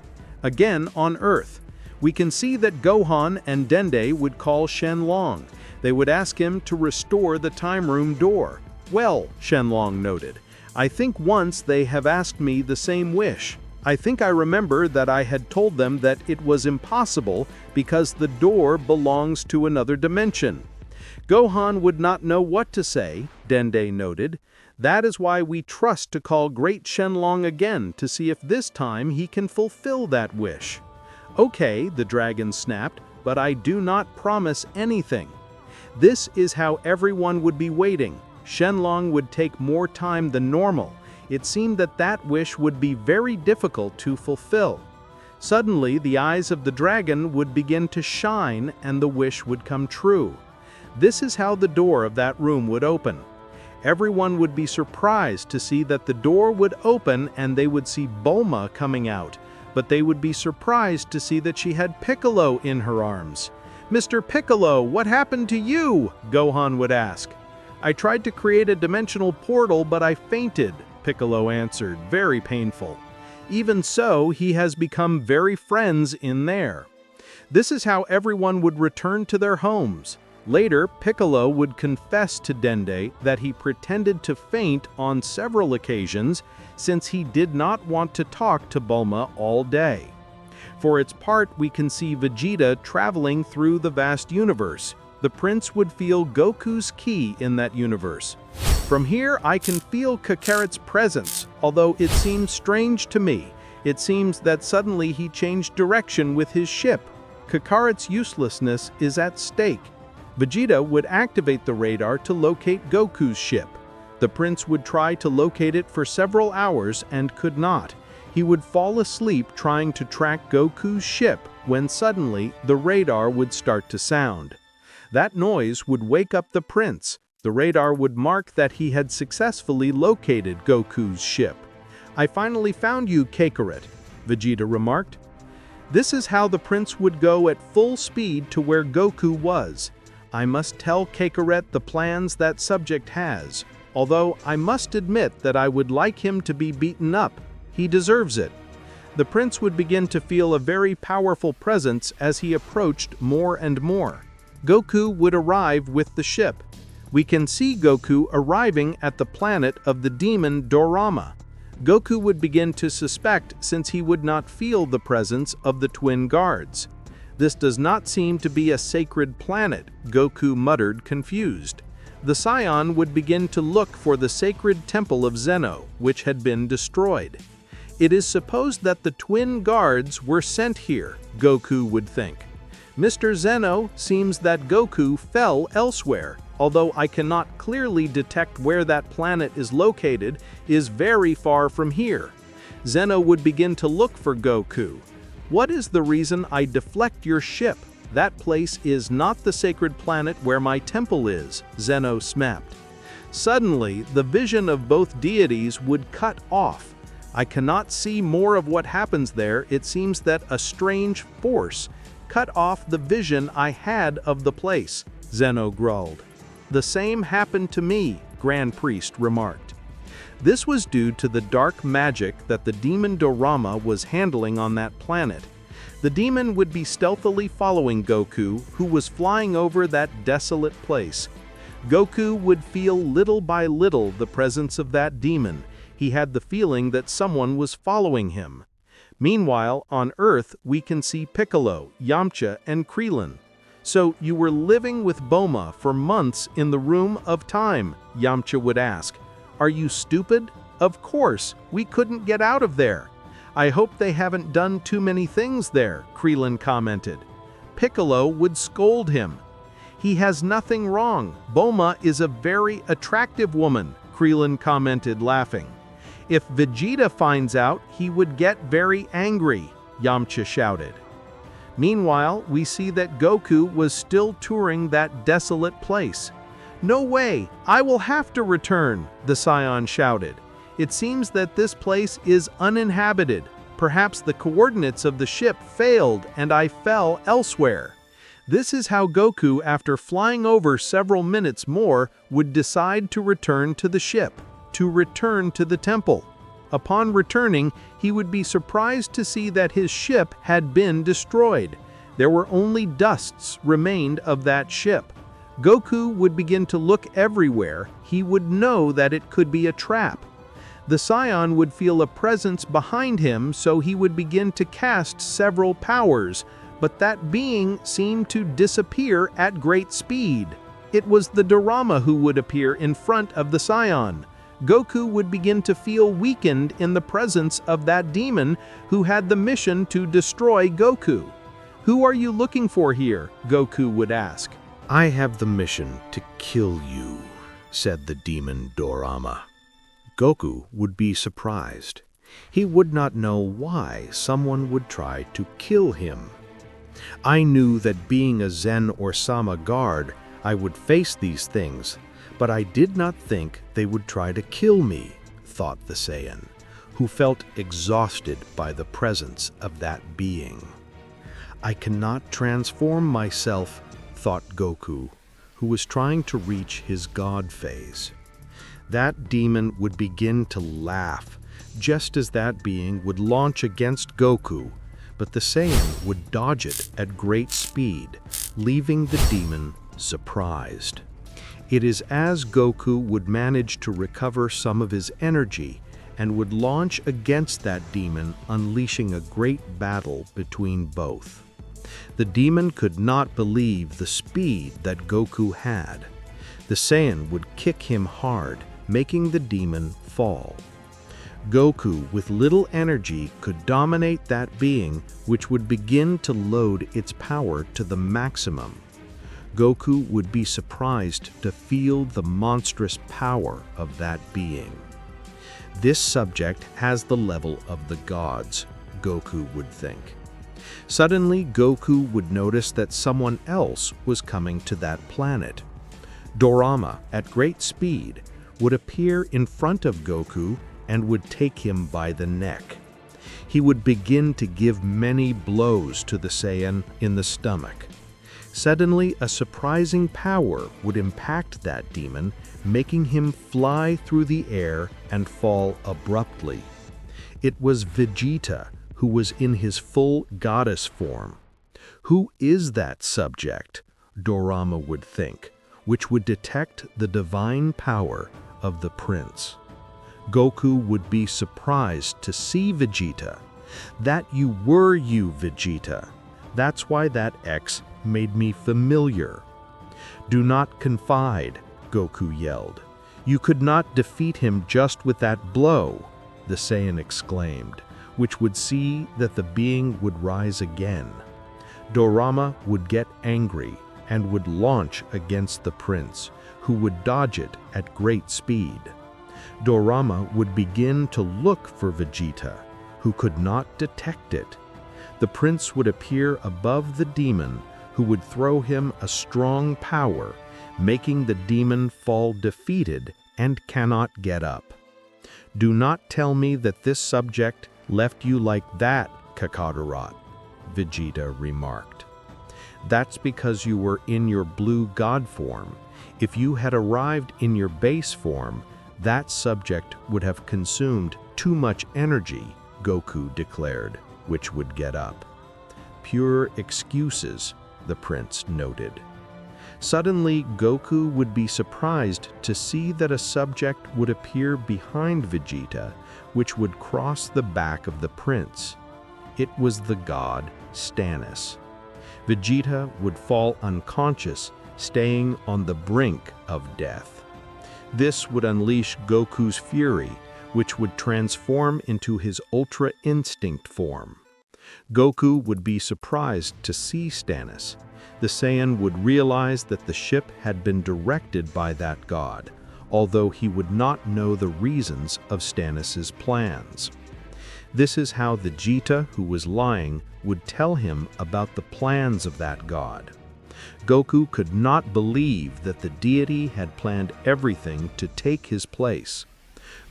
Again on Earth. We can see that Gohan and Dende would call Shenlong. They would ask him to restore the time room door. Well, Shenlong noted, I think once they have asked me the same wish. I think I remember that I had told them that it was impossible because the door belongs to another dimension. Gohan would not know what to say, Dende noted. That is why we trust to call Great Shenlong again to see if this time he can fulfill that wish. Okay, the dragon snapped, but I do not promise anything. This is how everyone would be waiting. Shenlong would take more time than normal. It seemed that that wish would be very difficult to fulfill. Suddenly, the eyes of the dragon would begin to shine and the wish would come true. This is how the door of that room would open. Everyone would be surprised to see that the door would open and they would see Bulma coming out, but they would be surprised to see that she had Piccolo in her arms. Mr. Piccolo, what happened to you? Gohan would ask. I tried to create a dimensional portal, but I fainted, Piccolo answered, very painful. Even so, he has become very friends in there. This is how everyone would return to their homes. Later, Piccolo would confess to Dende that he pretended to faint on several occasions since he did not want to talk to Bulma all day. For its part, we can see Vegeta traveling through the vast universe. The prince would feel Goku's ki in that universe. From here, I can feel Kakarot's presence, although it seems strange to me. It seems that suddenly he changed direction with his ship. Kakarot's uselessness is at stake. Vegeta would activate the radar to locate Goku's ship. The prince would try to locate it for several hours and could not. He would fall asleep trying to track Goku's ship when suddenly the radar would start to sound. That noise would wake up the prince. The radar would mark that he had successfully located Goku's ship. "I finally found you, Kakarot," Vegeta remarked. This is how the prince would go at full speed to where Goku was. I must tell Kakarot the plans that subject has, although I must admit that I would like him to be beaten up. He deserves it. The prince would begin to feel a very powerful presence as he approached more and more. Goku would arrive with the ship. We can see Goku arriving at the planet of the demon Dorama. Goku would begin to suspect since he would not feel the presence of the twin guards. "This does not seem to be a sacred planet," Goku muttered, confused. The Saiyan would begin to look for the sacred temple of Zeno, which had been destroyed. It is supposed that the twin guards were sent here, Goku would think. Mr. Zeno seems that Goku fell elsewhere, although I cannot clearly detect where that planet is located, is very far from here. Zeno would begin to look for Goku. "What is the reason I deflect your ship? That place is not the sacred planet where my temple is," Zeno snapped. Suddenly, the vision of both deities would cut off. "I cannot see more of what happens there. It seems that a strange force cut off the vision I had of the place," Zeno growled. "The same happened to me," Grand Priest remarked. This was due to the dark magic that the demon Dorama was handling on that planet. The demon would be stealthily following Goku, who was flying over that desolate place. Goku would feel little by little the presence of that demon. He had the feeling that someone was following him. Meanwhile, on Earth, we can see Piccolo, Yamcha, and Krillin. "So you were living with Bulma for months in the room of time?" Yamcha would ask. "Are you stupid? Of course, we couldn't get out of there." "I hope they haven't done too many things there," Krillin commented. Piccolo would scold him. "He has nothing wrong. Bulma is a very attractive woman," Krillin commented, laughing. "If Vegeta finds out, he would get very angry," Yamcha shouted. Meanwhile, we see that Goku was still touring that desolate place. "No way! I will have to return," the Saiyan shouted. "It seems that this place is uninhabited. Perhaps the coordinates of the ship failed and I fell elsewhere." This is how Goku, after flying over several minutes more, would decide to return to the ship, to return to the temple. Upon returning, he would be surprised to see that his ship had been destroyed. There were only dusts remained of that ship. Goku would begin to look everywhere. He would know that it could be a trap. The Saiyan would feel a presence behind him, so he would begin to cast several powers, but that being seemed to disappear at great speed. It was the Dorama who would appear in front of the Saiyan. Goku would begin to feel weakened in the presence of that demon who had the mission to destroy Goku. "Who are you looking for here?" Goku would ask. "I have the mission to kill you," said the demon Dorama. Goku would be surprised. He would not know why someone would try to kill him. "I knew that being a Zen or Sama guard, I would face these things, but I did not think they would try to kill me," thought the Saiyan, who felt exhausted by the presence of that being. "I cannot transform myself," thought Goku, who was trying to reach his God phase. That demon would begin to laugh, just as that being would launch against Goku, but the Saiyan would dodge it at great speed, leaving the demon surprised. It is as Goku would manage to recover some of his energy and would launch against that demon, unleashing a great battle between both. The demon could not believe the speed that Goku had. The Saiyan would kick him hard, making the demon fall. Goku, with little energy, could dominate that being, which would begin to load its power to the maximum. Goku would be surprised to feel the monstrous power of that being. This subject has the level of the gods, Goku would think. Suddenly, Goku would notice that someone else was coming to that planet. Dorama, at great speed, would appear in front of Goku and would take him by the neck. He would begin to give many blows to the Saiyan in the stomach. Suddenly, a surprising power would impact that demon, making him fly through the air and fall abruptly. It was Vegeta, who was in his full goddess form. Who is that subject? Dorama would think, which would detect the divine power of the prince. Goku would be surprised to see Vegeta. That you were you, Vegeta. That's why that X made me familiar. Do not confide, Goku yelled. You could not defeat him just with that blow, the Saiyan exclaimed, which would see that the being would rise again. Dorama would get angry and would launch against the prince, who would dodge it at great speed. Dorama would begin to look for Vegeta, who could not detect it. The prince would appear above the demon, who would throw him a strong power, making the demon fall defeated and cannot get up. Do not tell me that this subject left you like that, Kakarote, Vegeta remarked. That's because you were in your blue god form. If you had arrived in your base form, that subject would have consumed too much energy, Goku declared, which would get up. Pure excuses, the prince noted. Suddenly, Goku would be surprised to see that a subject would appear behind Vegeta, which would cross the back of the prince. It was the god Stannis. Vegeta would fall unconscious, staying on the brink of death. This would unleash Goku's fury, which would transform into his Ultra Instinct form. Goku would be surprised to see Stannis. The Saiyan would realize that the ship had been directed by that god, although he would not know the reasons of Stannis's plans. This is how the Vegeta who was lying would tell him about the plans of that god. Goku could not believe that the deity had planned everything to take his place.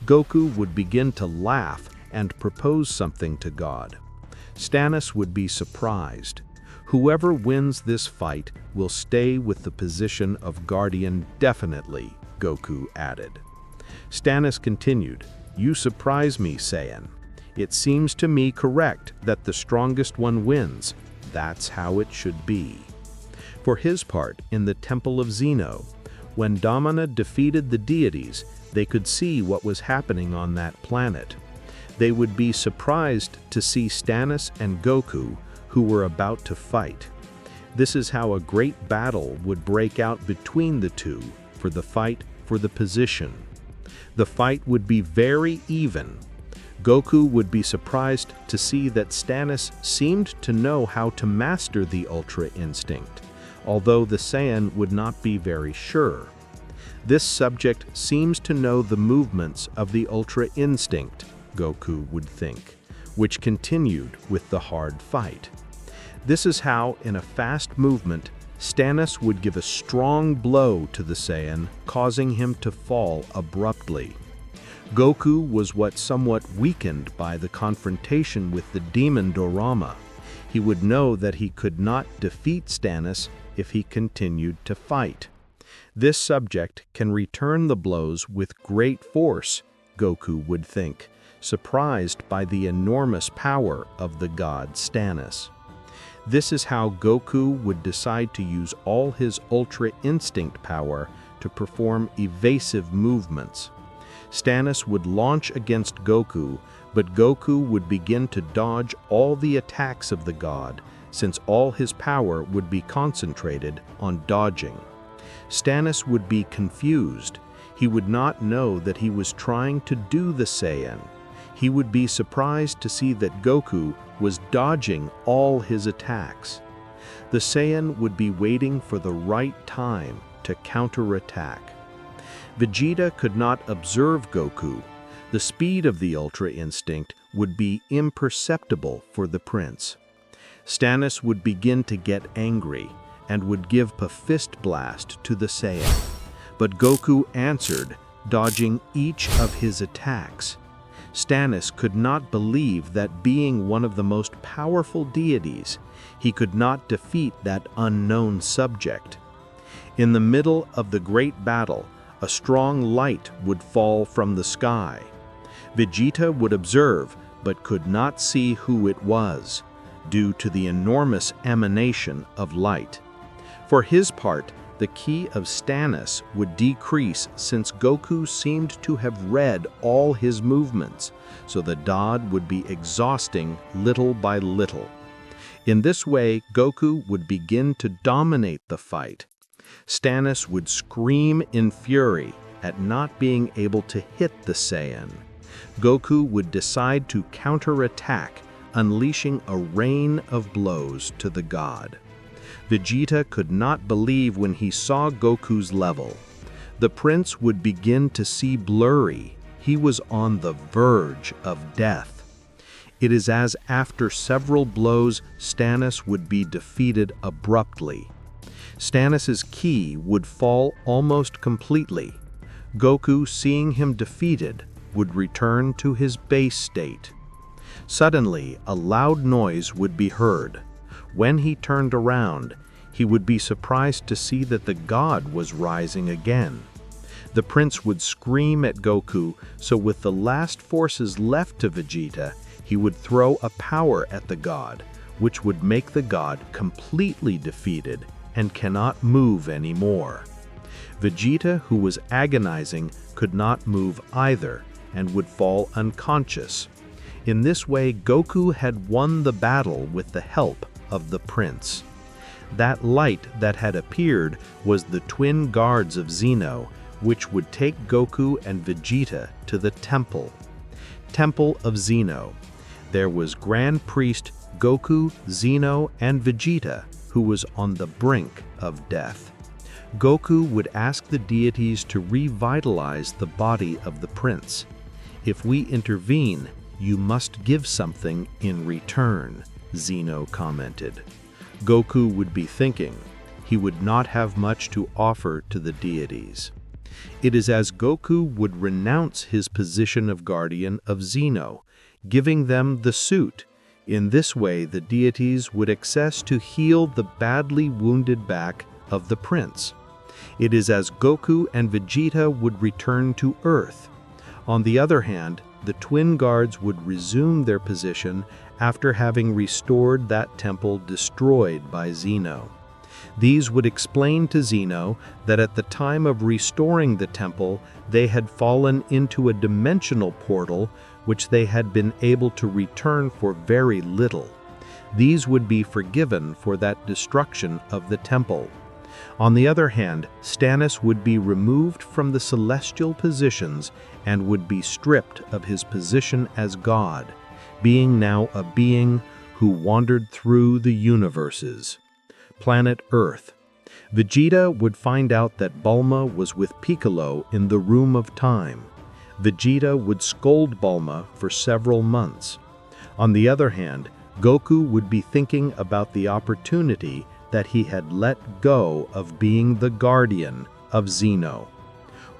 Goku would begin to laugh and propose something to God. Stannis would be surprised. Whoever wins this fight will stay with the position of guardian definitely, Goku added. Stannis continued, You surprise me, Saiyan. It seems to me correct that the strongest one wins. That's how it should be. For his part, in the Temple of Zeno, when Damana defeated the deities, they could see what was happening on that planet. They would be surprised to see Stannis and Goku, who were about to fight. This is how a great battle would break out between the two for the fight for the position. The fight would be very even. Goku would be surprised to see that Stannis seemed to know how to master the Ultra Instinct, although the Saiyan would not be very sure. This subject seems to know the movements of the Ultra Instinct, Goku would think, which continued with the hard fight. This is how, in a fast movement, Stannis would give a strong blow to the Saiyan, causing him to fall abruptly. Goku was somewhat weakened by the confrontation with the demon Dorama. He would know that he could not defeat Stannis if he continued to fight. This subject can return the blows with great force, Goku would think, surprised by the enormous power of the god Stannis. This is how Goku would decide to use all his Ultra Instinct power to perform evasive movements. Stannis would launch against Goku, but Goku would begin to dodge all the attacks of the god, since all his power would be concentrated on dodging. Stannis would be confused. He would not know that he was trying to do the Saiyan. He would be surprised to see that Goku was dodging all his attacks. The Saiyan would be waiting for the right time to counterattack. Vegeta could not observe Goku. The speed of the Ultra Instinct would be imperceptible for the prince. Stannis would begin to get angry and would give a fist blast to the Saiyan. But Goku answered, dodging each of his attacks. Stannis could not believe that being one of the most powerful deities, he could not defeat that unknown subject. In the middle of the great battle, a strong light would fall from the sky. Vegeta would observe, but could not see who it was, due to the enormous emanation of light. For his part, the ki of Stannis would decrease since Goku seemed to have read all his movements, so the Dod would be exhausting little by little. In this way, Goku would begin to dominate the fight. Stannis would scream in fury at not being able to hit the Saiyan. Goku would decide to counterattack, unleashing a rain of blows to the god. Vegeta could not believe when he saw Goku's level. The prince would begin to see blurry. He was on the verge of death. It is as after several blows, Stannis would be defeated abruptly. Stannis's ki would fall almost completely. Goku, seeing him defeated, would return to his base state. Suddenly, a loud noise would be heard. When he turned around, he would be surprised to see that the god was rising again. The prince would scream at Goku, so with the last forces left to Vegeta, he would throw a power at the god, which would make the god completely defeated and cannot move anymore. Vegeta, who was agonizing, could not move either and would fall unconscious. In this way, Goku had won the battle with the help of the prince. That light that had appeared was the twin guards of Zeno, which would take Goku and Vegeta to the temple. Temple of Zeno. There was Grand Priest Goku, Zeno, and Vegeta, who was on the brink of death. Goku would ask the deities to revitalize the body of the prince. If we intervene, you must give something in return, Zeno commented. Goku would be thinking he would not have much to offer to the deities. It is as Goku would renounce his position of guardian of Zeno, giving them the suit. In this way, the deities would access to heal the badly wounded back of the prince. It is as Goku and Vegeta would return to Earth. On the other hand, the twin guards would resume their position after having restored that temple destroyed by Zeno. These would explain to Zeno that at the time of restoring the temple, they had fallen into a dimensional portal which they had been able to return for very little. These would be forgiven for that destruction of the temple. On the other hand, Stannis would be removed from the celestial positions and would be stripped of his position as God, being now a being who wandered through the universes. Planet Earth. Vegeta would find out that Bulma was with Piccolo in the Room of Time. Vegeta would scold Bulma for several months. On the other hand, Goku would be thinking about the opportunity that he had let go of being the guardian of Zeno.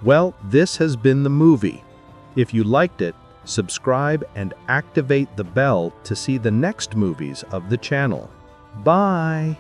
Well, this has been the movie. If you liked it, subscribe and activate the bell to see the next movies of the channel. Bye!